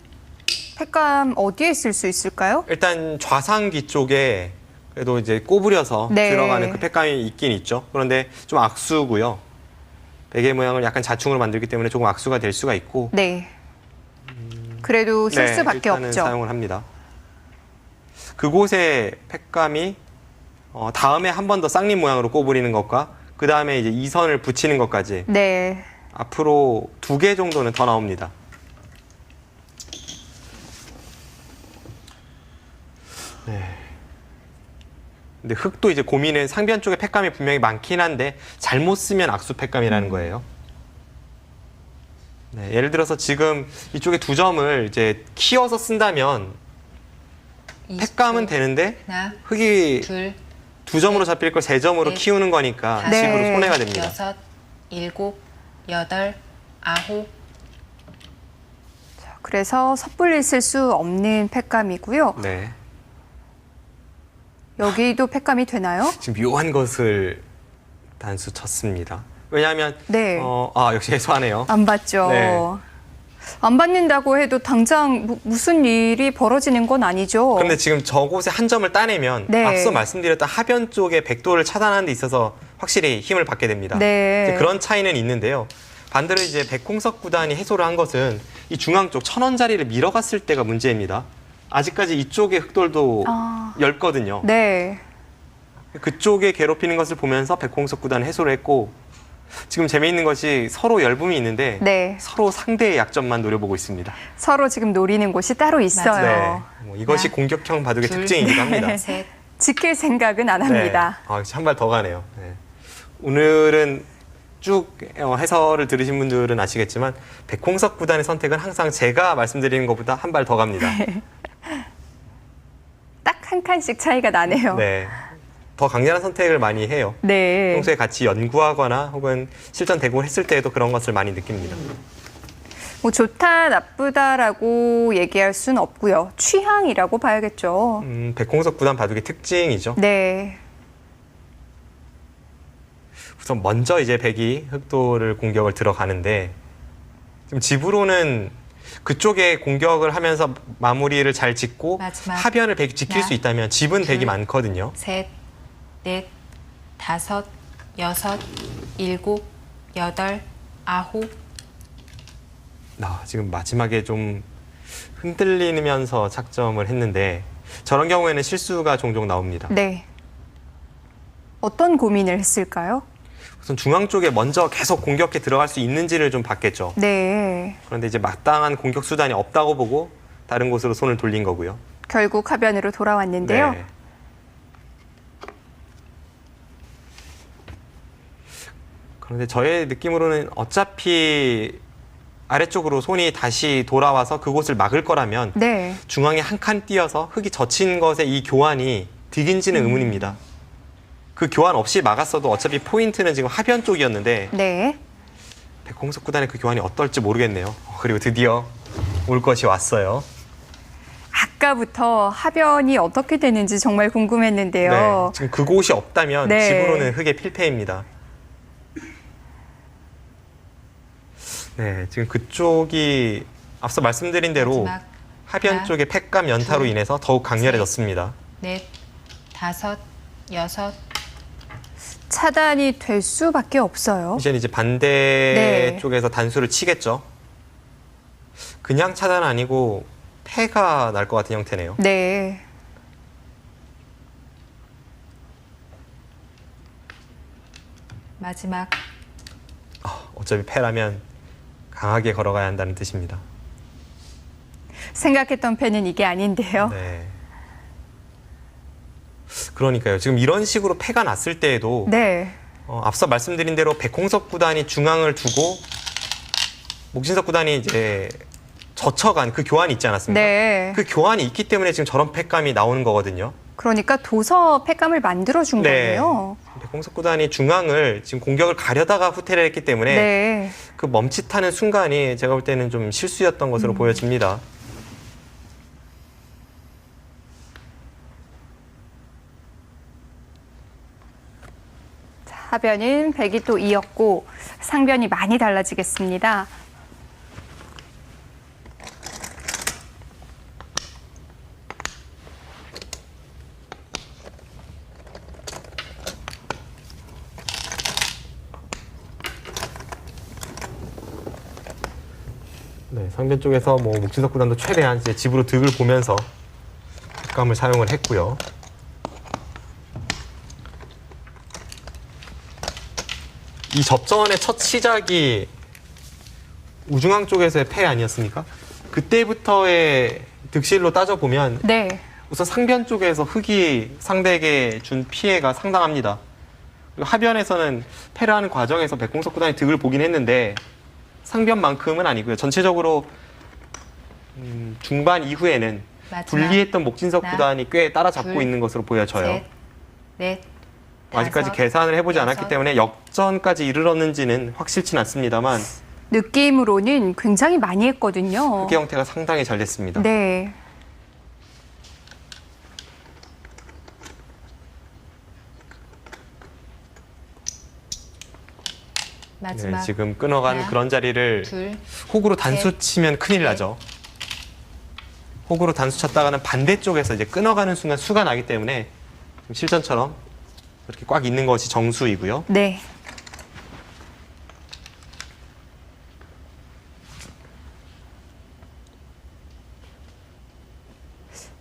패감 어디에 쓸 수 있을까요? 일단 좌상기 쪽에 그래도 이제 꼬부려서 네. 들어가는 그 패감이 있긴 있죠. 그런데 좀 악수고요. 백의 모양을 약간 자충으로 만들기 때문에 조금 악수가 될 수가 있고 네. 그래도 쓸 네, 수밖에 일단은 없죠. 사용을 합니다. 그곳의 패감이 다음에 한 번 더 쌍립 모양으로 꼬부리는 것과 그 다음에 이제 이선을 붙이는 것까지 네. 앞으로 2개 정도는 더 나옵니다. 네. 근데 흙도 이제 고민은 상변 쪽에 패감이 분명히 많긴 한데 잘못 쓰면 악수 패감이라는 거예요. 네, 예를 들어서 지금 이쪽에 2점을 이제 키워서 쓴다면 20초. 패감은 되는데 하나, 흙이 둘, 2점으로 잡힐 걸 3점으로 넷, 키우는 거니까 네. 식으로 손해가 됩니다. 여섯, 일곱, 여덟, 아홉. 그래서 섣불리 쓸 수 없는 패감이고요. 네. 여기도 패감이 되나요? 지금 묘한 것을 단수 쳤습니다. 왜냐하면 네. 역시 해소하네요. 안 받죠. 네. 안 받는다고 해도 당장 무슨 일이 벌어지는 건 아니죠. 그런데 지금 저곳에 한 점을 따내면 네. 앞서 말씀드렸던 하변 쪽에 백도를 차단하는 데 있어서 확실히 힘을 받게 됩니다. 네. 이제 그런 차이는 있는데요. 반대로 이제 백공석 구단이 해소를 한 것은 이 중앙 쪽 1000원짜리를 밀어갔을 때가 문제입니다. 아직까지 이쪽의 흑돌도 엷거든요. 네. 그쪽에 괴롭히는 것을 보면서 백공석 구단은 해소를 했고 지금 재미있는 것이 서로 열붐이 있는데 네. 서로 상대의 약점만 노려보고 있습니다. 서로 지금 노리는 곳이 따로 있어요. 네, 뭐 이것이 하나, 공격형 바둑의 둘, 특징이기도 합니다. 셋. 지킬 생각은 안 합니다. 한 발 더 가네요. 네. 오늘은 쭉 해설을 들으신 분들은 아시겠지만 백홍석 구단의 선택은 항상 제가 말씀드리는 것보다 한 발 더 갑니다. 딱 한 칸씩 차이가 나네요. 네, 더 강렬한 선택을 많이 해요. 네. 평소에 같이 연구하거나 혹은 실전 대공을 했을 때에도 그런 것을 많이 느낍니다. 뭐 좋다, 나쁘다라고 얘기할 수는 없고요. 취향이라고 봐야겠죠. 백홍석 구단 바둑의 특징이죠. 네. 우선 먼저 이제 백이 흑도를 공격을 들어가는데 지금 집으로는 그쪽에 공격을 하면서 마무리를 잘 짓고 마지막. 하변을 백이 지킬 하나, 수 있다면 집은 백이 둘, 많거든요. 셋, 넷, 다섯, 여섯, 일곱, 여덟, 아홉. 지금 마지막에 좀 흔들리면서 착점을 했는데 저런 경우에는 실수가 종종 나옵니다. 네. 어떤 고민을 했을까요? 우선 중앙 쪽에 먼저 계속 공격해 들어갈 수 있는지를 좀 봤겠죠. 네. 그런데 이제 마땅한 공격 수단이 없다고 보고 다른 곳으로 손을 돌린 거고요. 결국 하변으로 돌아왔는데요. 네. 그런데 저의 느낌으로는 어차피 아래쪽으로 손이 다시 돌아와서 그곳을 막을 거라면 네. 중앙에 한 칸 띄어서 흙이 젖힌 것에 이 교환이 득인지는 의문입니다. 그 교환 없이 막았어도 어차피 포인트는 지금 하변 쪽이었는데 네. 백홍석 구단의 그 교환이 어떨지 모르겠네요. 그리고 드디어 올 것이 왔어요. 아까부터 하변이 어떻게 되는지 정말 궁금했는데요. 네, 지금 그곳이 없다면 네. 집으로는 흙의 필패입니다. 네, 지금 그쪽이 앞서 말씀드린 대로 마지막. 하변 하나, 쪽의 팩감 연타로 둘, 인해서 더욱 강렬해졌습니다. 넷, 다섯, 여섯. 차단이 될 수밖에 없어요. 이제는 이제 반대 네. 쪽에서 단수를 치겠죠. 그냥 차단 아니고 패가 날 것 같은 형태네요. 네. 마지막. 어차피 패라면 강하게 걸어가야 한다는 뜻입니다. 생각했던 패는 이게 아닌데요. 네. 그러니까요. 지금 이런 식으로 패가 났을 때에도 네. 앞서 말씀드린 대로 백홍석 구단이 중앙을 두고 목진석 구단이 이제 젖혀간 그 교환이 있지 않았습니까? 네. 그 교환이 있기 때문에 지금 저런 패감이 나오는 거거든요. 그러니까 도서 패감을 만들어준 거예요. 백홍석 구단이 중앙을 지금 공격을 가려다가 후퇴를 했기 때문에 네. 그 멈칫하는 순간이 제가 볼 때는 좀 실수였던 것으로 보여집니다. 하변은 백이 또 이었고 상변이 많이 달라지겠습니다. 네, 상변 쪽에서 뭐 목진석 구단도 최대한 이제 집으로 득을 보면서 득감을 사용을 했고요. 이 접전의 첫 시작이 우중앙 쪽에서의 패 아니었습니까? 그때부터의 득실로 따져보면 네. 우선 상변 쪽에서 흙이 상대에게 준 피해가 상당합니다. 그리고 하변에서는 패를 하는 과정에서 백홍석 구단이 득을 보긴 했는데 상변만큼은 아니고요. 전체적으로 중반 이후에는 마지막. 불리했던 목진석 하나, 구단이 꽤 따라잡고 둘, 있는 것으로 보여져요. 셋, 넷, 아직까지 다섯, 계산을 해보지 않았기 여섯. 때문에 역전까지 이르렀는지는 확실치는 않습니다만 느낌으로는 굉장히 많이 했거든요. 흑의 형태가 상당히 잘 됐습니다. 네. 마지막. 네, 지금 끊어간 하나, 그런 자리를 둘, 혹으로 단수 셋, 치면 큰일 넷. 나죠. 혹으로 단수 쳤다가는 반대쪽에서 이제 끊어가는 순간 수가 나기 때문에 실전처럼 이렇게 꽉 있는 것이 정수이고요. 네.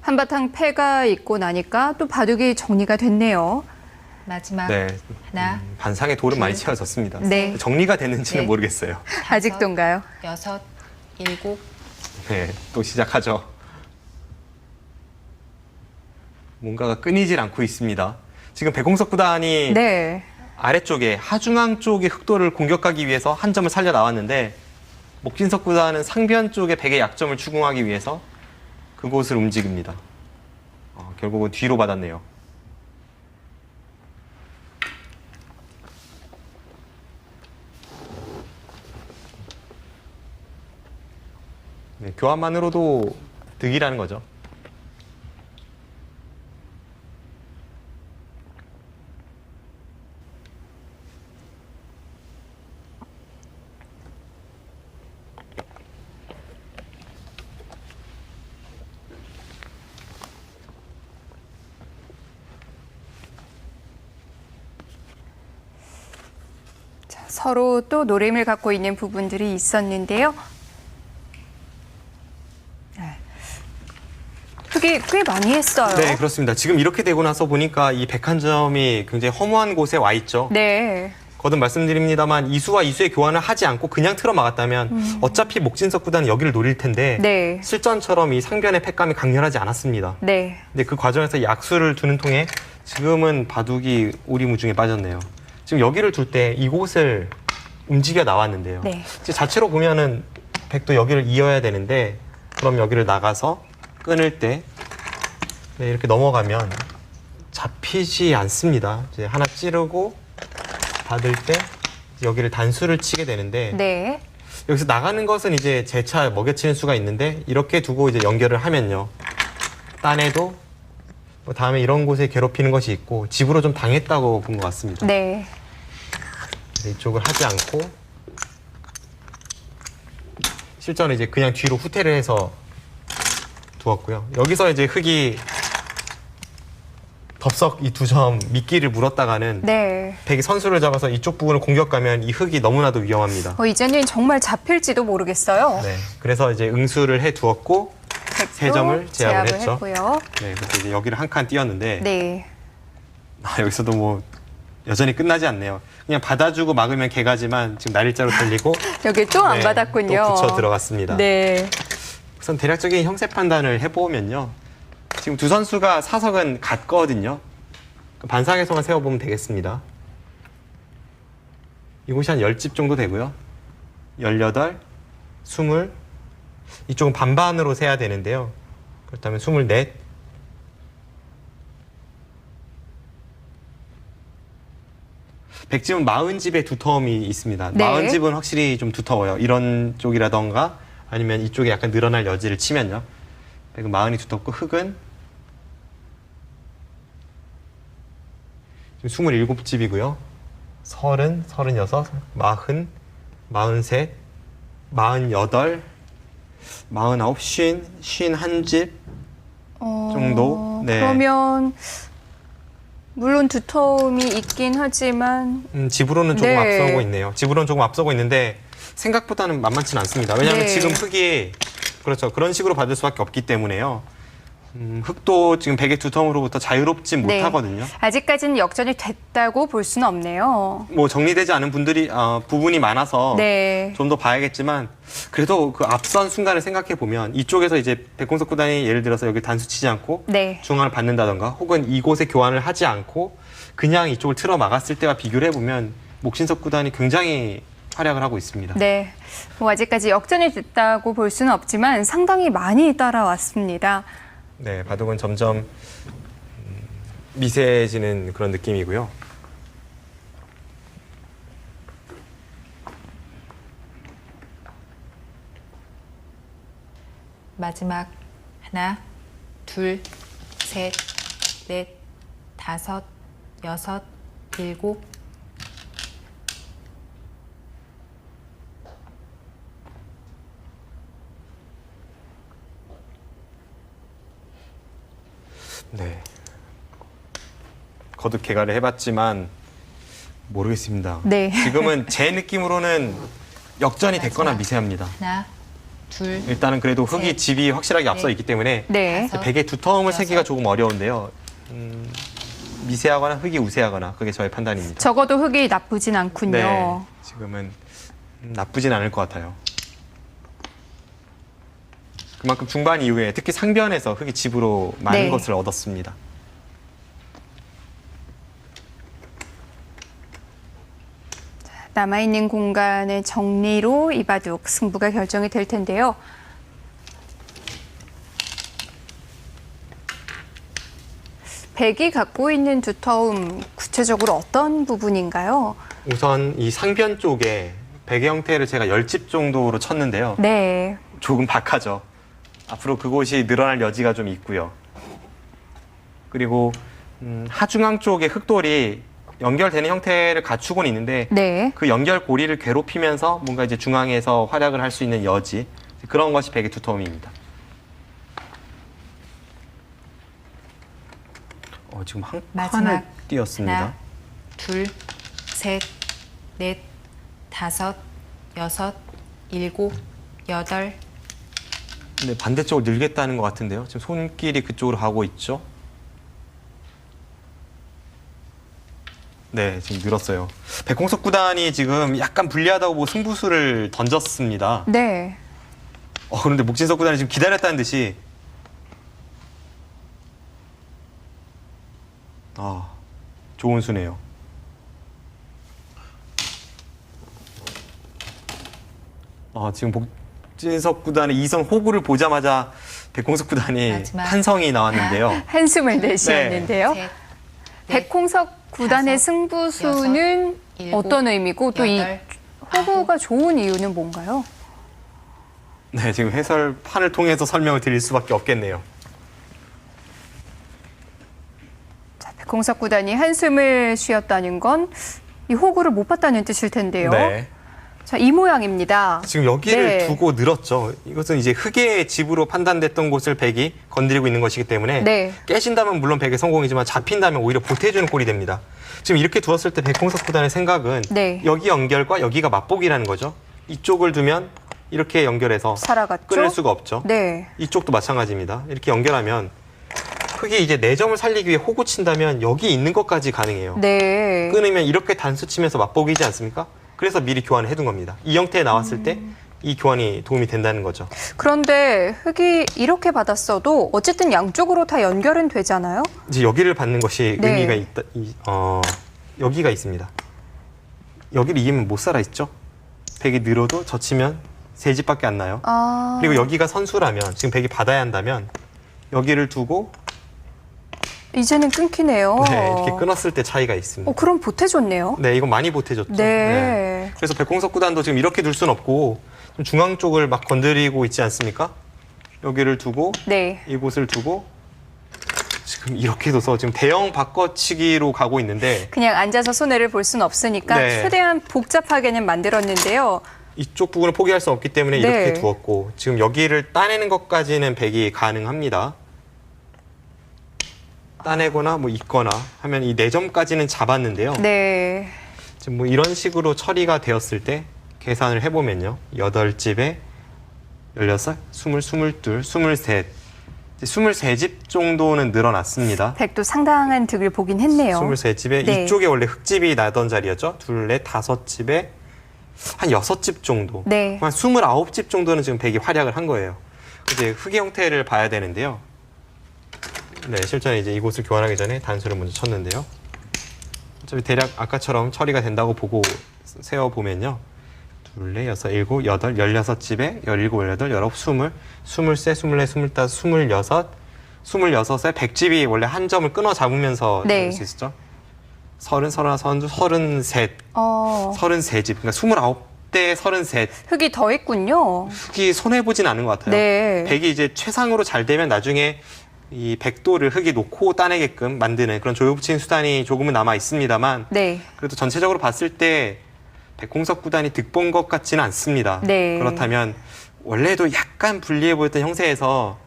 한바탕 패가 있고 나니까 또 바둑이 정리가 됐네요. 마지막. 네, 하나, 반상의 돌은 많이 둘, 채워졌습니다. 네. 정리가 됐는지는 넷. 모르겠어요. 다섯, 아직도인가요? 여섯, 일곱. 네, 또 시작하죠. 뭔가가 끊이질 않고 있습니다. 지금 백홍석 구단이 네. 아래쪽에 하중앙 쪽의 흑도를 공격하기 위해서 한 점을 살려 나왔는데 목진석 구단은 상변 쪽의 백의 약점을 추궁하기 위해서 그곳을 움직입니다. 결국은 뒤로 받았네요. 네, 교환만으로도 득이라는 거죠. 서로 또 노림을 갖고 있는 부분들이 있었는데요. 네. 흑이 꽤 많이 했어요. 네, 그렇습니다. 지금 이렇게 되고 나서 보니까 이 백한점이 굉장히 허무한 곳에 와 있죠. 네. 거듭 말씀드립니다만 이수와 이수의 교환을 하지 않고 그냥 틀어 막았다면 어차피 목진석 구단은 여기를 노릴 텐데 네. 실전처럼 이 상변의 패감이 강렬하지 않았습니다. 네. 근데 그 과정에서 약수를 두는 통에 지금은 바둑이 오리무중에 빠졌네요. 지금 여기를 둘 때 이곳을 움직여 나왔는데요. 네. 이제 자체로 보면은 백도 여기를 이어야 되는데 그럼 여기를 나가서 끊을 때 네, 이렇게 넘어가면 잡히지 않습니다. 이제 하나 찌르고 받을 때 여기를 단수를 치게 되는데 네. 여기서 나가는 것은 이제 재차 먹여치는 수가 있는데 이렇게 두고 이제 연결을 하면요. 딴에도 뭐 다음에 이런 곳에 괴롭히는 것이 있고 집으로 좀 당했다고 본 것 같습니다. 네. 이쪽을 하지 않고 실전은 이제 그냥 뒤로 후퇴를 해서 두었고요. 여기서 이제 흑이 덥석 이 두 점 미끼를 물었다가는 네. 백이 선수를 잡아서 이쪽 부분을 공격 가면 이 흑이 너무나도 위험합니다. 이제는 정말 잡힐지도 모르겠어요. 네, 그래서 이제 응수를 해 두었고 백도 세 점을 제압을 했죠. 했고요. 네, 그래서 이제 여기를 한 칸 띄었는데 네. 여기서도 뭐 여전히 끝나지 않네요. 그냥 받아주고 막으면 개가지만 지금 날일자로 돌리고 여기 또 안 네, 받았군요. 또 붙여 들어갔습니다. 네. 우선 대략적인 형세 판단을 해보면요. 지금 두 선수가 사석은 같거든요. 반사계성을 세워보면 되겠습니다. 이곳이 한 10집 정도 되고요. 18, 20, 이쪽은 반반으로 세야 되는데요. 그렇다면 24, 백집은 40집의 두터움이 있습니다. 네. 40집은 확실히 좀 두터워요. 이런 쪽이라던가 아니면 이쪽에 약간 늘어날 여지를 치면요. 백은 40이 두텁고 흑은 지금 27집이고요. 30, 36, 40, 43, 48, 49, 50, 51집 정도. 네. 그러면 물론 두터움이 있긴 하지만 집으로는 조금 네. 앞서고 있네요. 집으로는 조금 앞서고 있는데 생각보다는 만만치는 않습니다. 왜냐하면 네. 지금 흑이 그렇죠. 그런 식으로 받을 수밖에 없기 때문에요. 흑도 지금 백의 두텀으로부터 자유롭지 네. 못하거든요. 아직까지는 역전이 됐다고 볼 수는 없네요. 뭐 정리되지 않은 부분이 많아서 네. 좀 더 봐야겠지만 그래도 그 앞선 순간을 생각해 보면 이쪽에서 이제 백공석 구단이 예를 들어서 여기 단수 치지 않고 네. 중앙을 받는다던가 혹은 이곳에 교환을 하지 않고 그냥 이쪽을 틀어 막았을 때와 비교를 해보면 목신석 구단이 굉장히 활약을 하고 있습니다. 네. 뭐 아직까지 역전이 됐다고 볼 수는 없지만 상당히 많이 따라왔습니다. 네, 바둑은 점점 미세해지는 그런 느낌이고요. 마지막 하나, 둘, 셋, 넷, 다섯, 여섯, 일곱. 네. 거듭 개가를 해봤지만 모르겠습니다. 네. 지금은 제 느낌으로는 역전이 됐거나 미세합니다. 하나, 둘, 일단은 그래도 흑이 셋, 집이 확실하게 앞서 넷, 있기 때문에 네. 다섯, 백의 두터움을 여섯. 세기가 조금 어려운데요. 미세하거나 흑이 우세하거나 그게 저의 판단입니다. 적어도 흑이 나쁘진 않군요. 네, 지금은 나쁘진 않을 것 같아요. 그만큼 중반 이후에 특히 상변에서 흑이 집으로 많은 네. 것을 얻었습니다. 남아있는 공간의 정리로 이 바둑 승부가 결정이 될 텐데요. 백이 갖고 있는 두터움 구체적으로 어떤 부분인가요? 우선 이 상변 쪽에 베개 형태를 제가 10집 정도로 쳤는데요. 네. 조금 박하죠. 앞으로 그곳이 늘어날 여지가 좀 있고요. 그리고 하중앙 쪽에 흑돌이 연결되는 형태를 갖추고는 있는데 네. 그 연결 고리를 괴롭히면서 뭔가 이제 중앙에서 활약을 할 수 있는 여지, 그런 것이 베개 두터움입니다. 지금 한 마지막 칸을 띄었습니다. 하나, 둘, 셋, 넷, 다섯, 여섯, 일곱, 여덟. 근데 반대쪽으로 늘겠다는 것 같은데요. 지금 손길이 그쪽으로 가고 있죠. 네, 지금 늘었어요. 백홍석 구단이 지금 약간 불리하다고 뭐 승부수를 던졌습니다. 네. 그런데 목진석 구단이 지금 기다렸다는 듯이 좋은 수네요. 지금 목진석 구단의 이성 호구를 보자마자 백홍석 구단이 마지막. 한성이 나왔는데요. 한숨을 내쉬었는데요. 셋, 넷, 백홍석 구단의 다섯, 승부수는 여섯, 일곱, 어떤 의미고 또 이 여덟, 호구가 좋은 이유는 뭔가요? 네, 지금 해설판을 통해서 설명을 드릴 수밖에 없겠네요. 자, 백홍석 구단이 한숨을 쉬었다는 건 이 호구를 못 봤다는 뜻일 텐데요. 네. 자, 이 모양입니다. 지금 여기를 네. 두고 늘었죠. 이것은 이제 흑의 집으로 판단됐던 곳을 백이 건드리고 있는 것이기 때문에 네. 깨진다면 물론 백의 성공이지만 잡힌다면 오히려 보태주는 꼴이 됩니다. 지금 이렇게 두었을 때 백홍석 구단의 생각은 네. 여기 연결과 여기가 맞보기라는 거죠. 이쪽을 두면 이렇게 연결해서 살아갔죠? 끊을 수가 없죠. 네. 이쪽도 마찬가지입니다. 이렇게 연결하면 흑이 이제 4점을 살리기 위해 호구 친다면 여기 있는 것까지 가능해요. 네. 끊으면 이렇게 단수 치면서 맞보기지 않습니까? 그래서 미리 교환을 해둔 겁니다. 이 형태에 나왔을 때 이 교환이 도움이 된다는 거죠. 그런데 흑이 이렇게 받았어도 어쨌든 양쪽으로 다 연결은 되잖아요. 이제 여기를 받는 것이 네. 의미가 있다. 여기가 있습니다. 여기를 이기면 못 살아 있죠. 백이 늘어도 젖히면 3집밖에 안 나요. 그리고 여기가 선수라면 지금 백이 받아야 한다면 여기를 두고 이제는 끊기네요. 네, 이렇게 끊었을 때 차이가 있습니다. 그럼 보태줬네요. 네, 이건 많이 보태줬죠. 네. 그래서 백홍석 구단도 지금 이렇게 둘 수는 없고 좀 중앙 쪽을 막 건드리고 있지 않습니까? 여기를 두고 네. 이곳을 두고 지금 이렇게 둬서 지금 대형 바꿔치기로 가고 있는데 그냥 앉아서 손해를 볼 수는 없으니까 네. 최대한 복잡하게는 만들었는데요. 이쪽 부분을 포기할 수 없기 때문에 네. 이렇게 두었고 지금 여기를 따내는 것까지는 백이 가능합니다. 따내거나 뭐 있거나 하면 이 4점까지는 잡았는데요. 네. 지금 뭐 이런 식으로 처리가 되었을 때 계산을 해보면요. 8집에 16, 20, 22, 23. 23집 정도는 늘어났습니다. 백도 상당한 득을 보긴 했네요. 23집에 네. 이쪽에 원래 흑집이 나던 자리였죠. 2, 4, 5집에 한 6집 정도. 네. 한 29집 정도는 지금 백이 활약을 한 거예요. 이제 흑의 형태를 봐야 되는데요. 네, 실전에 이제 이곳을 교환하기 전에 단수를 먼저 쳤는데요. 어차피 대략 아까처럼 처리가 된다고 보고 세어보면요. 2, 4, 6, 7, 8, 16집에 17, 18, 19, 20, 23, 24, 25, 26에 100집이 원래 한 점을 끊어 잡으면서 네. 잡을 수 있었죠. 30, 31, 33, 33집, 그러니까 29대 33. 흑이 더 했군요. 흑이 손해보진 않은 것 같아요. 네. 백이 이제 최상으로 잘 되면 나중에 이 백도를 흑이 놓고 따내게끔 만드는 그런 조여붙인 수단이 조금은 남아 있습니다만 네. 그래도 전체적으로 봤을 때 백홍석 구단이 득본 것 같지는 않습니다. 네. 그렇다면 원래도 약간 불리해 보였던 형세에서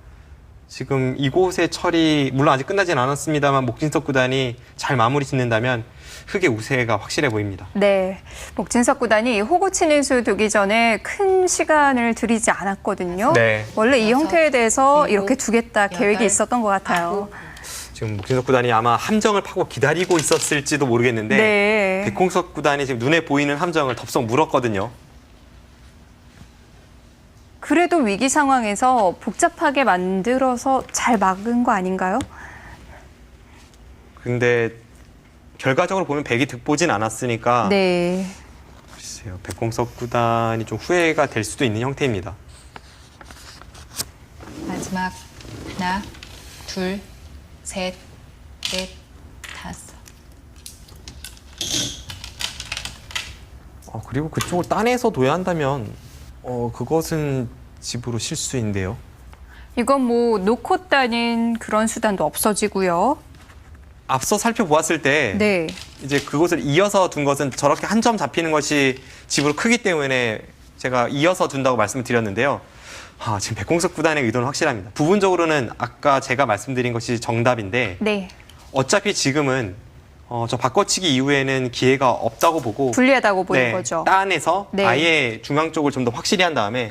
지금 이곳의 처리 물론 아직 끝나진 않았습니다만 목진석 구단이 잘 마무리 짓는다면 흑의 우세가 확실해 보입니다. 네. 목진석 구단이 호구 치는 수 두기 전에 큰 시간을 들이지 않았거든요. 네. 원래 이 형태에 대해서 일곱, 이렇게 두겠다 계획이 여덟, 있었던 것 같아요. 지금 목진석 구단이 아마 함정을 파고 기다리고 있었을지도 모르겠는데 네. 백홍석 구단이 지금 눈에 보이는 함정을 덥석 물었거든요. 그래도 위기 상황에서 복잡하게 만들어서 잘 막은 거 아닌가요? 근데 결과적으로 보면 백이 득보진 않았으니까 네. 글쎄요, 백홍석 구단이 좀 후회가 될 수도 있는 형태입니다. 마지막 하나, 둘, 셋, 넷, 다섯. 그리고 그쪽을 따내서 둬야 한다면 그것은 집으로 실수인데요. 이건 뭐 놓고 따는 그런 수단도 없어지고요. 앞서 살펴보았을 때 네. 이제 그곳을 이어서 둔 것은 저렇게 한 점 잡히는 것이 집으로 크기 때문에 제가 이어서 둔다고 말씀을 드렸는데요. 지금 백공석 구단의 의도는 확실합니다. 부분적으로는 아까 제가 말씀드린 것이 정답인데 네. 어차피 지금은 저 바꿔치기 이후에는 기회가 없다고 보고 불리하다고 보는 네, 거죠. 따내서 네. 아예 중앙 쪽을 좀 더 확실히 한 다음에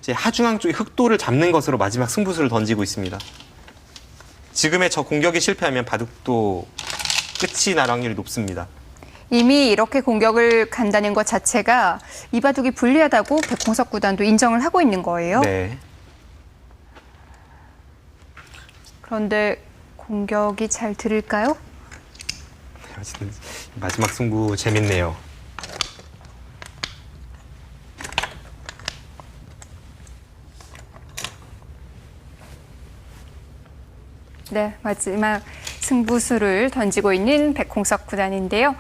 이제 하중앙 쪽의 흑도를 잡는 것으로 마지막 승부수를 던지고 있습니다. 지금의 저 공격이 실패하면 바둑도 끝이 날 확률이 높습니다. 이미 이렇게 공격을 간다는 것 자체가 이 바둑이 불리하다고 백홍석 구단도 인정을 하고 있는 거예요. 네. 그런데 공격이 잘 들을까요? 어쨌든 마지막 승부 재밌네요. 네, 마지막 승부수를 던지고 있는 백홍석 구단인데요.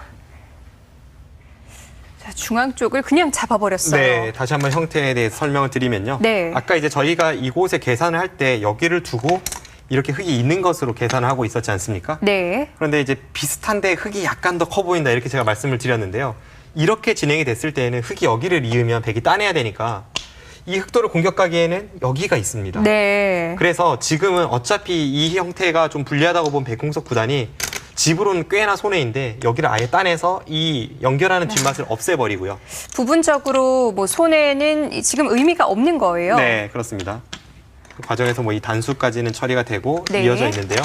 자, 중앙 쪽을 그냥 잡아버렸어요. 네, 다시 한번 형태에 대해서 설명을 드리면요. 네. 아까 이제 저희가 이곳에 계산을 할 때 여기를 두고 이렇게 흙이 있는 것으로 계산을 하고 있었지 않습니까? 네. 그런데 이제 비슷한데 흙이 약간 더 커 보인다 이렇게 제가 말씀을 드렸는데요. 이렇게 진행이 됐을 때에는 흙이 여기를 이으면 백이 따내야 되니까 이 흑도를 공격하기에는 여기가 있습니다. 네. 그래서 지금은 어차피 이 형태가 좀 불리하다고 본 백홍석 구단이 집으로는 꽤나 손해인데 여기를 아예 따내서 이 연결하는 뒷맛을 없애버리고요. 부분적으로 뭐 손해는 지금 의미가 없는 거예요. 네, 그렇습니다. 그 과정에서 뭐 이 단수까지는 처리가 되고 네. 이어져 있는데요.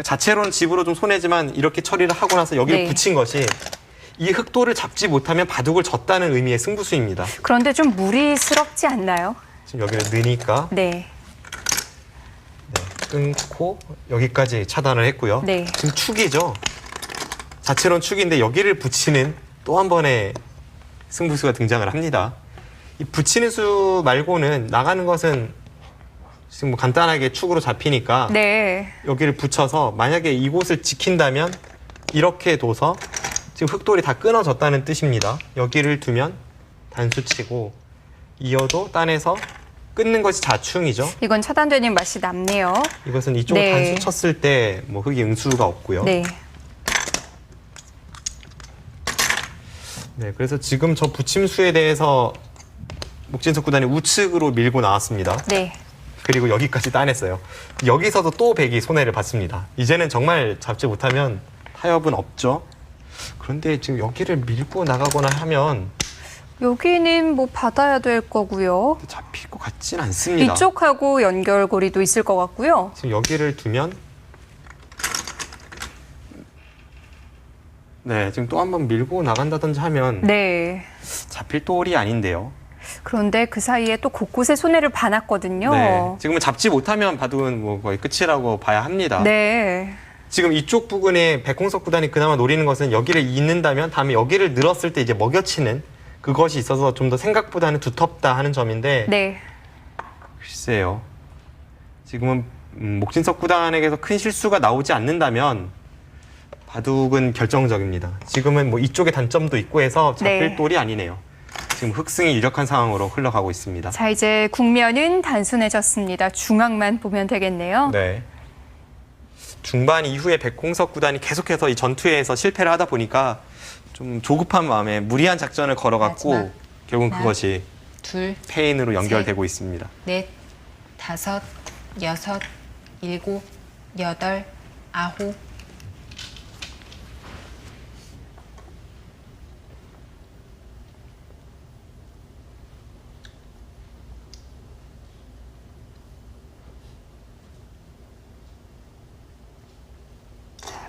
자체로는 집으로 좀 손해지만 이렇게 처리를 하고 나서 여기를 네. 붙인 것이 이 흑도를 잡지 못하면 바둑을 졌다는 의미의 승부수입니다. 그런데 좀 무리스럽지 않나요? 지금 여기를 넣으니까 네. 끊고 여기까지 차단을 했고요. 네. 지금 축이죠. 자체로는 축인데 여기를 붙이는 또 한 번의 승부수가 등장을 합니다. 이 붙이는 수 말고는 나가는 것은 지금 뭐 간단하게 축으로 잡히니까 네. 여기를 붙여서 만약에 이곳을 지킨다면 이렇게 둬서 지금 흑돌이 다 끊어졌다는 뜻입니다. 여기를 두면 단수치고 이어도 따내서 끊는 것이 자충이죠. 이건 차단되는 맛이 남네요. 이것은 이쪽을 네. 단수 쳤을 때 뭐 흑이 응수가 없고요. 네. 네, 그래서 지금 저 붙임수에 대해서 목진석 구단이 우측으로 밀고 나왔습니다. 네. 그리고 여기까지 따냈어요. 여기서도 또 백이 손해를 봤습니다. 이제는 정말 잡지 못하면 타협은 없죠. 그런데 지금 여기를 밀고 나가거나 하면 여기는 뭐 받아야 될 거고요. 잡힐 것 같진 않습니다. 이쪽하고 연결고리도 있을 것 같고요. 지금 여기를 두면 네, 지금 또 한 번 밀고 나간다든지 하면 네. 잡힐 돌이 아닌데요. 그런데 그 사이에 또 곳곳에 손해를 봐놨거든요. 네, 지금은 잡지 못하면 바둑은 뭐 거의 끝이라고 봐야 합니다. 네. 지금 이쪽 부분에 백홍석 구단이 그나마 노리는 것은 여기를 잇는다면 다음에 여기를 늘었을 때 이제 먹여치는 그것이 있어서 좀 더 생각보다는 두텁다 하는 점인데 네. 글쎄요. 지금은 목진석 구단에게서 큰 실수가 나오지 않는다면 바둑은 결정적입니다. 지금은 뭐 이쪽에 단점도 있고 해서 잡힐 네. 돌이 아니네요. 지금 흑승이 유력한 상황으로 흘러가고 있습니다. 자, 이제 국면은 단순해졌습니다. 중앙만 보면 되겠네요. 네. 중반 이후에 백홍석 구단이 계속해서 이 전투에서 실패를 하다 보니까 좀 조급한 마음에 무리한 작전을 걸어갔고 마지막. 결국은 하나, 그것이 둘, 패인으로 연결되고 있습니다. 넷, 다섯, 여섯, 일곱, 여덟, 아홉.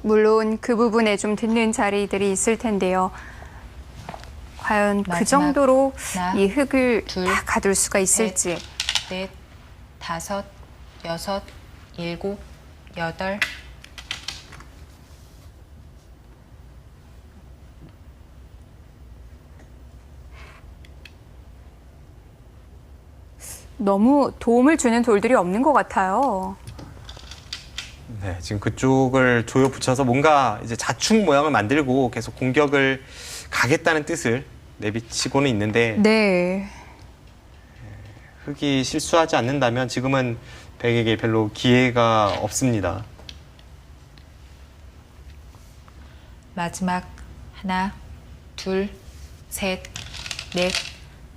물론 그 부분에 좀 듣는 자리들이 있을 텐데요. 과연 그 마지막. 정도로 하나, 이 흙을 둘, 다 가둘 수가 있을지. 넷, 다섯, 여섯, 일곱, 여덟. 너무 도움을 주는 돌들이 없는 것 같아요. 네, 지금 그쪽을 조여 붙여서 뭔가 이제 자축 모양을 만들고 계속 공격을 가겠다는 뜻을 내비치고는 있는데 네. 흑이 실수하지 않는다면 지금은 백에게 별로 기회가 없습니다. 마지막 하나, 둘, 셋, 넷,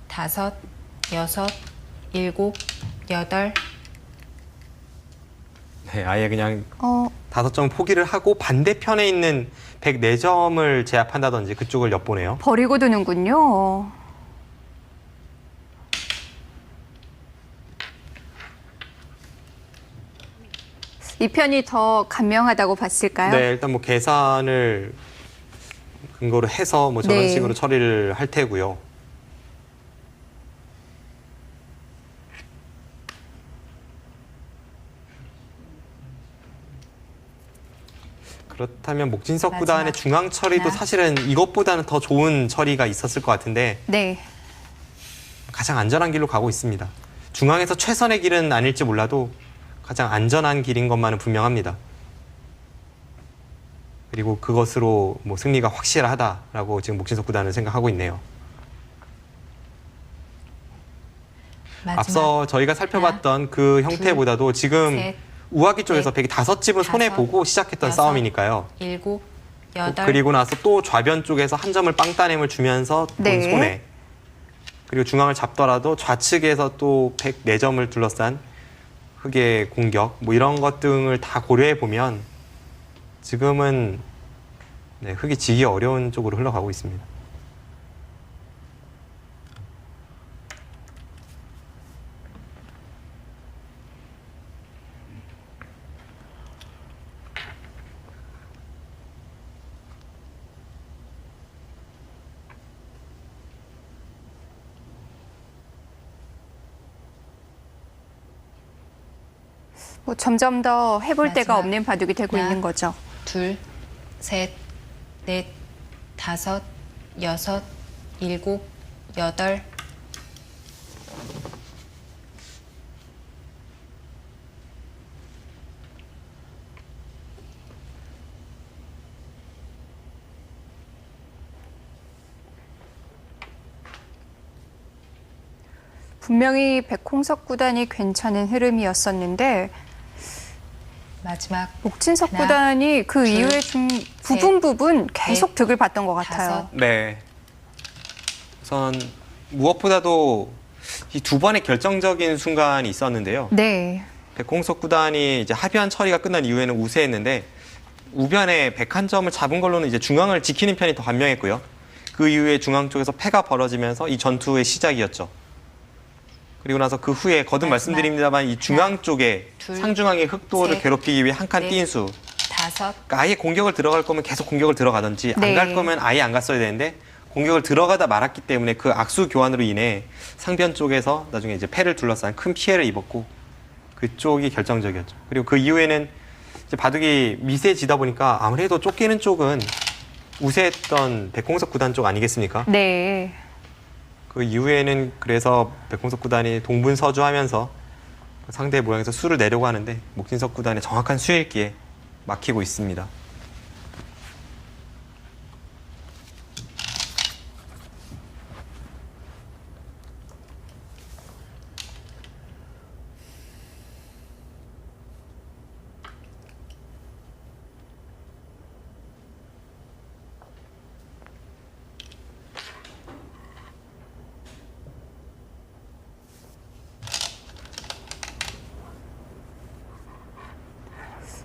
다섯, 여섯, 일곱, 여덟. 네, 아예 그냥 어, 5점 포기를 하고 반대편에 있는 104점을 제압한다든지 그쪽을 엿보네요. 버리고 두는군요. 이 편이 더 간명하다고 봤을까요? 네, 일단 뭐 계산을 근거로 해서 뭐 저런 네. 식으로 처리를 할 테고요. 그렇다면 목진석 마지막 구단의 중앙 처리도 하나. 사실은 이것보다는 더 좋은 처리가 있었을 것 같은데 네. 가장 안전한 길로 가고 있습니다. 중앙에서 최선의 길은 아닐지 몰라도 가장 안전한 길인 것만은 분명합니다. 그리고 그것으로 뭐 승리가 확실하다라고 지금 목진석 구단은 생각하고 있네요. 마지막 앞서 저희가 살펴봤던 그 형태보다도 지금 셋, 우아기 쪽에서 넷, 백이 5집은 손해 다섯, 보고 시작했던 여섯, 싸움이니까요. 일곱, 여덟. 그리고 나서 또 좌변 쪽에서 한 점을 빵 따냄을 주면서 본 네. 손해. 그리고 중앙을 잡더라도 좌측에서 또 104점을 둘러싼 흑의 공격 뭐 이런 것 등을 다 고려해 보면 지금은 네, 흑이 지기 어려운 쪽으로 흘러가고 있습니다. 뭐 점점 더 해볼 데가 마지막 없는 바둑이 되고 하나. 있는 거죠. 둘, 셋, 넷, 다섯, 여섯, 일곱, 여덟. 분명히 백홍석 구단이 괜찮은 흐름이었었는데 마지막 목진석 하나, 구단이 그 둘, 이후에 좀 부분 계속 넷, 득을 봤던 것 같아요. 다섯. 네. 우선 무엇보다도 이 두 번의 결정적인 순간이 있었는데요. 네. 백홍석 구단이 이제 합의한 처리가 끝난 이후에는 우세했는데 우변에 101점을 잡은 걸로는 이제 중앙을 지키는 편이 더 간명했고요. 그 이후에 중앙 쪽에서 패가 벌어지면서 이 전투의 시작이었죠. 그리고 나서 그 후에 거듭 마지막 말씀드립니다만 이 중앙 하나, 쪽에 둘, 상중앙의 흑도를 셋, 괴롭히기 위해 한 칸 넷, 띄인 수. 다섯. 그러니까 아예 공격을 들어갈 거면 계속 공격을 들어가든지 네. 안 갈 거면 아예 안 갔어야 되는데 공격을 들어가다 말았기 때문에 그 악수 교환으로 인해 상변 쪽에서 나중에 이제 패를 둘러싼 큰 피해를 입었고 그쪽이 결정적이었죠. 그리고 그 이후에는 이제 바둑이 미세지다 보니까 아무래도 쫓기는 쪽은 우세했던 백홍석 구단 쪽 아니겠습니까? 네. 그 이후에는 그래서 백홍석 구단이 동분서주하면서 상대 모양에서 수를 내려고 하는데 목진석 구단의 정확한 수읽기에 막히고 있습니다.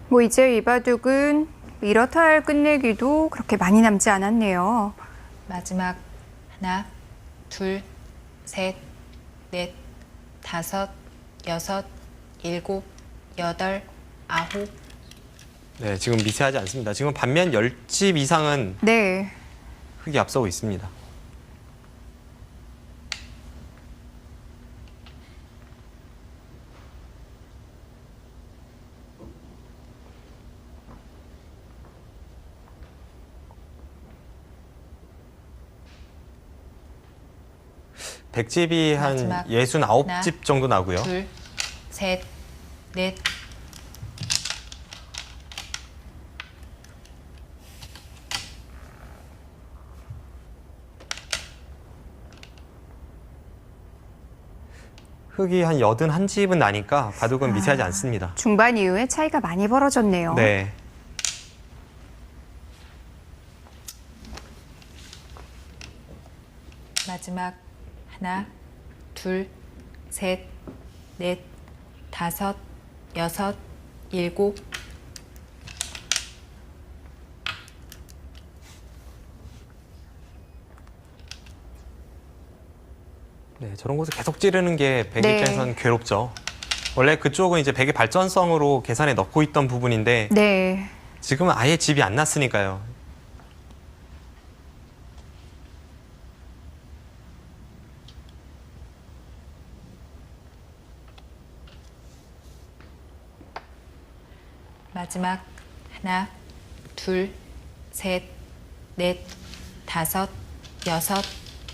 뭐 이제 이 바둑은 이렇다 할 끝내기도 그렇게 많이 남지 않았네요. 마지막 하나, 둘, 셋, 넷, 다섯, 여섯, 일곱, 여덟, 아홉. 네, 지금 미세하지 않습니다. 지금 반면 10집 이상은 네. 흑이 앞서고 있습니다. 백집이 한 마지막 69집 정도 나고요. 둘, 셋, 넷. 흙이 한 81집은 나니까 바둑은 미세하지 않습니다. 중반 이후에 차이가 많이 벌어졌네요. 네. 마지막 하나, 둘, 셋, 넷, 다섯, 여섯, 일곱. 네, 저런 곳을 계속 찌르는 게 백 네. 입장에서는 괴롭죠. 원래 그쪽은 이제 백의 발전성으로 계산에 넣고 있던 부분인데 네. 지금은 아예 집이 안 났으니까요. 마지막 하나, 둘, 셋, 넷, 다섯, 여섯,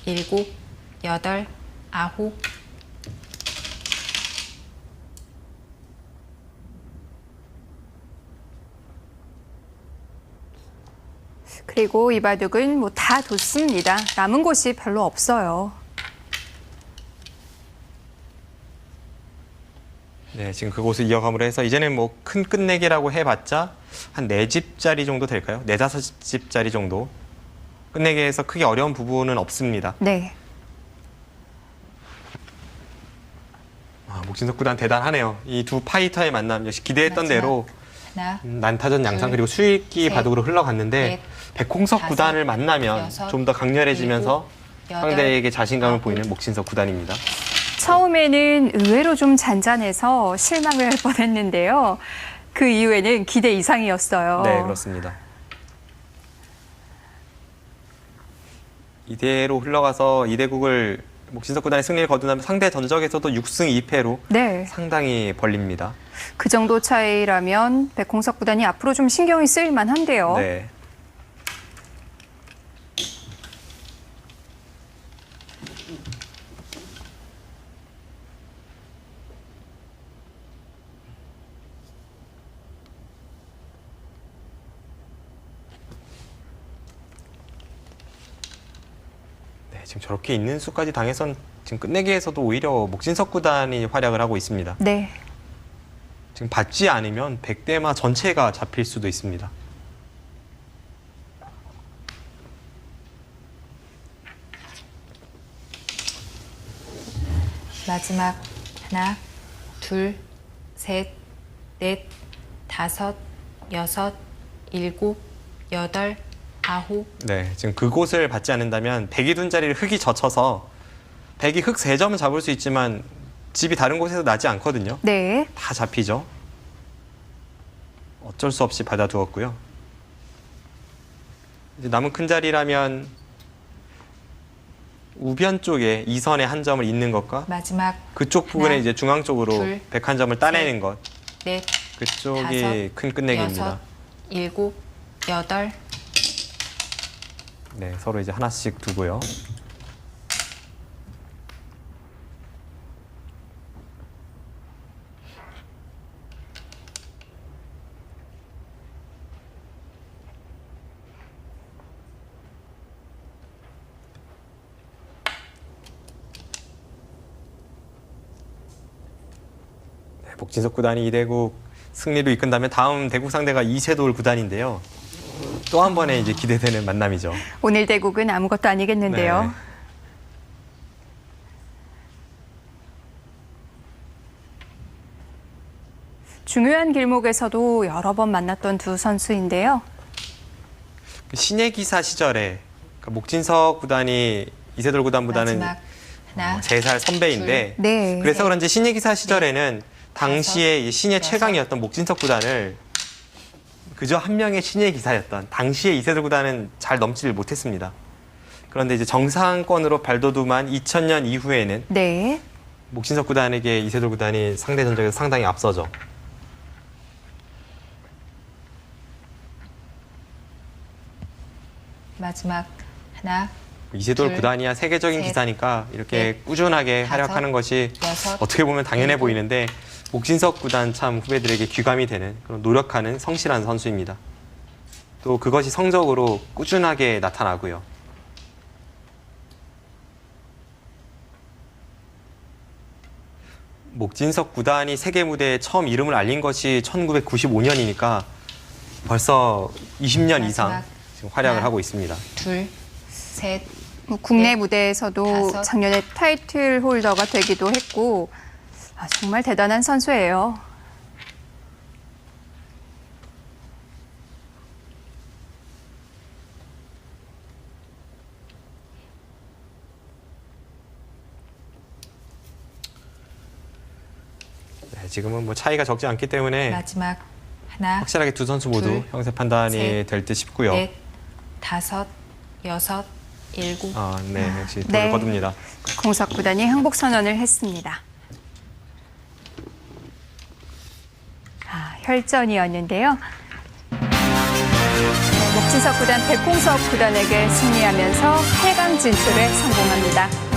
일곱, 여덟, 아홉. 그리고 이 바둑은 뭐 다 뒀습니다. 남은 곳이 별로 없어요. 네, 지금 그곳을 이어감으로 해서 이제는 뭐 큰 끝내기라고 해봤자 한 4집짜리 정도 될까요? 4, 5집짜리 정도. 끝내기에서 크게 어려운 부분은 없습니다. 네. 목진석 구단 대단하네요. 이 두 파이터의 만남 역시 기대했던 마지막. 대로 하나, 난타전 양상 둘, 그리고 수익기 셋, 바둑으로 흘러갔는데 넷, 백홍석 다섯, 구단을 만나면 여섯, 좀 더 강렬해지면서 일곱, 여덟, 상대에게 자신감을 아홉. 보이는 목진석 구단입니다. 처음에는 의외로 좀 잔잔해서 실망을 할 뻔했는데요. 그 이후에는 기대 이상이었어요. 네, 그렇습니다. 이대로 흘러가서 이대국을 목진석 구단의 승리를 거둔다면 상대 전적에서도 6승 2패로 네. 상당히 벌립니다. 그 정도 차이라면 백홍석 구단이 앞으로 좀 신경이 쓰일 만한데요. 네. 네, 지금 저렇게 있는 수까지 당해선 지금 끝내기에서도 오히려 목진석 구단이 활약을 하고 있습니다. 네. 지금 받지 않으면 백대마 전체가 잡힐 수도 있습니다. 마지막 하나, 둘, 셋, 넷, 다섯, 여섯, 일곱, 여덟, 아홉. 네, 지금 그곳을 받지 않는다면 백이 둔 자리를 흙이 젖혀서 백이 흙 3점은 잡을 수 있지만 집이 다른 곳에서 나지 않거든요. 네. 다 잡히죠. 어쩔 수 없이 받아두었고요. 이제 남은 큰 자리라면 우변 쪽에 2선에 한 점을 잇는 것과 마지막 그쪽 부분에 하나, 이제 중앙 쪽으로 둘, 101점을 따내는 것. 넷, 그쪽이 다섯, 큰 끝내기입니다. 여섯, 일곱, 여덟. 네, 서로 이제 하나씩 두고요. 네, 목진석 구단이 이대국 승리로 이끈다면 다음 대국 상대가 이세돌 구단인데요. 또 한 번의 이제 기대되는 만남이죠. 오늘 대국은 아무것도 아니겠는데요. 네. 중요한 길목에서도 여러 번 만났던 두 선수인데요. 신예 기사 시절에 그러니까 목진석 구단이 이세돌 구단보다는 마지막 하나, 3살 선배인데 네. 그래서 그런지 신예 기사 시절에는 당시에 이 신예 여섯, 최강이었던 목진석 구단을 그저 한 명의 신예 기사였던 당시에 이세돌 구단은 잘 넘지를 못했습니다. 그런데 이제 정상권으로 발돋움한 2000년 이후에는 네. 목진석 구단에게 이세돌 구단이 상대 전적에서 상당히 앞서죠. 마지막 하나, 이세돌 둘, 구단이야 세계적인 셋, 기사니까 이렇게 넷, 꾸준하게 다섯, 활약하는 것이 여섯, 어떻게 보면 당연해 일곱. 보이는데 목진석 구단 참 후배들에게 귀감이 되는 그런 노력하는 성실한 선수입니다. 또 그것이 성적으로 꾸준하게 나타나고요. 목진석 구단이 세계 무대에 처음 이름을 알린 것이 1995년이니까 벌써 20년 이상 마지막. 지금 활약을 하나. 하고 있습니다. 둘, 셋, 뭐 국내 네. 무대에서도 다섯. 작년에 타이틀 홀더가 되기도 했고 정말 대단한 선수예요. 네, 지금은 뭐 차이가 적지 않기 때문에 마지막 하나, 확실하게 두 선수 모두 둘, 형세 판단이 셋, 될 듯 싶고요. 넷, 다섯, 여섯, 일곱. 네, 역시 돌을 네. 거둡니다. 공석 구단이 항복 선언을 했습니다. 혈전이었는데요. 목진석 구단 백공석 구단에게 승리하면서 8강 진출에 성공합니다.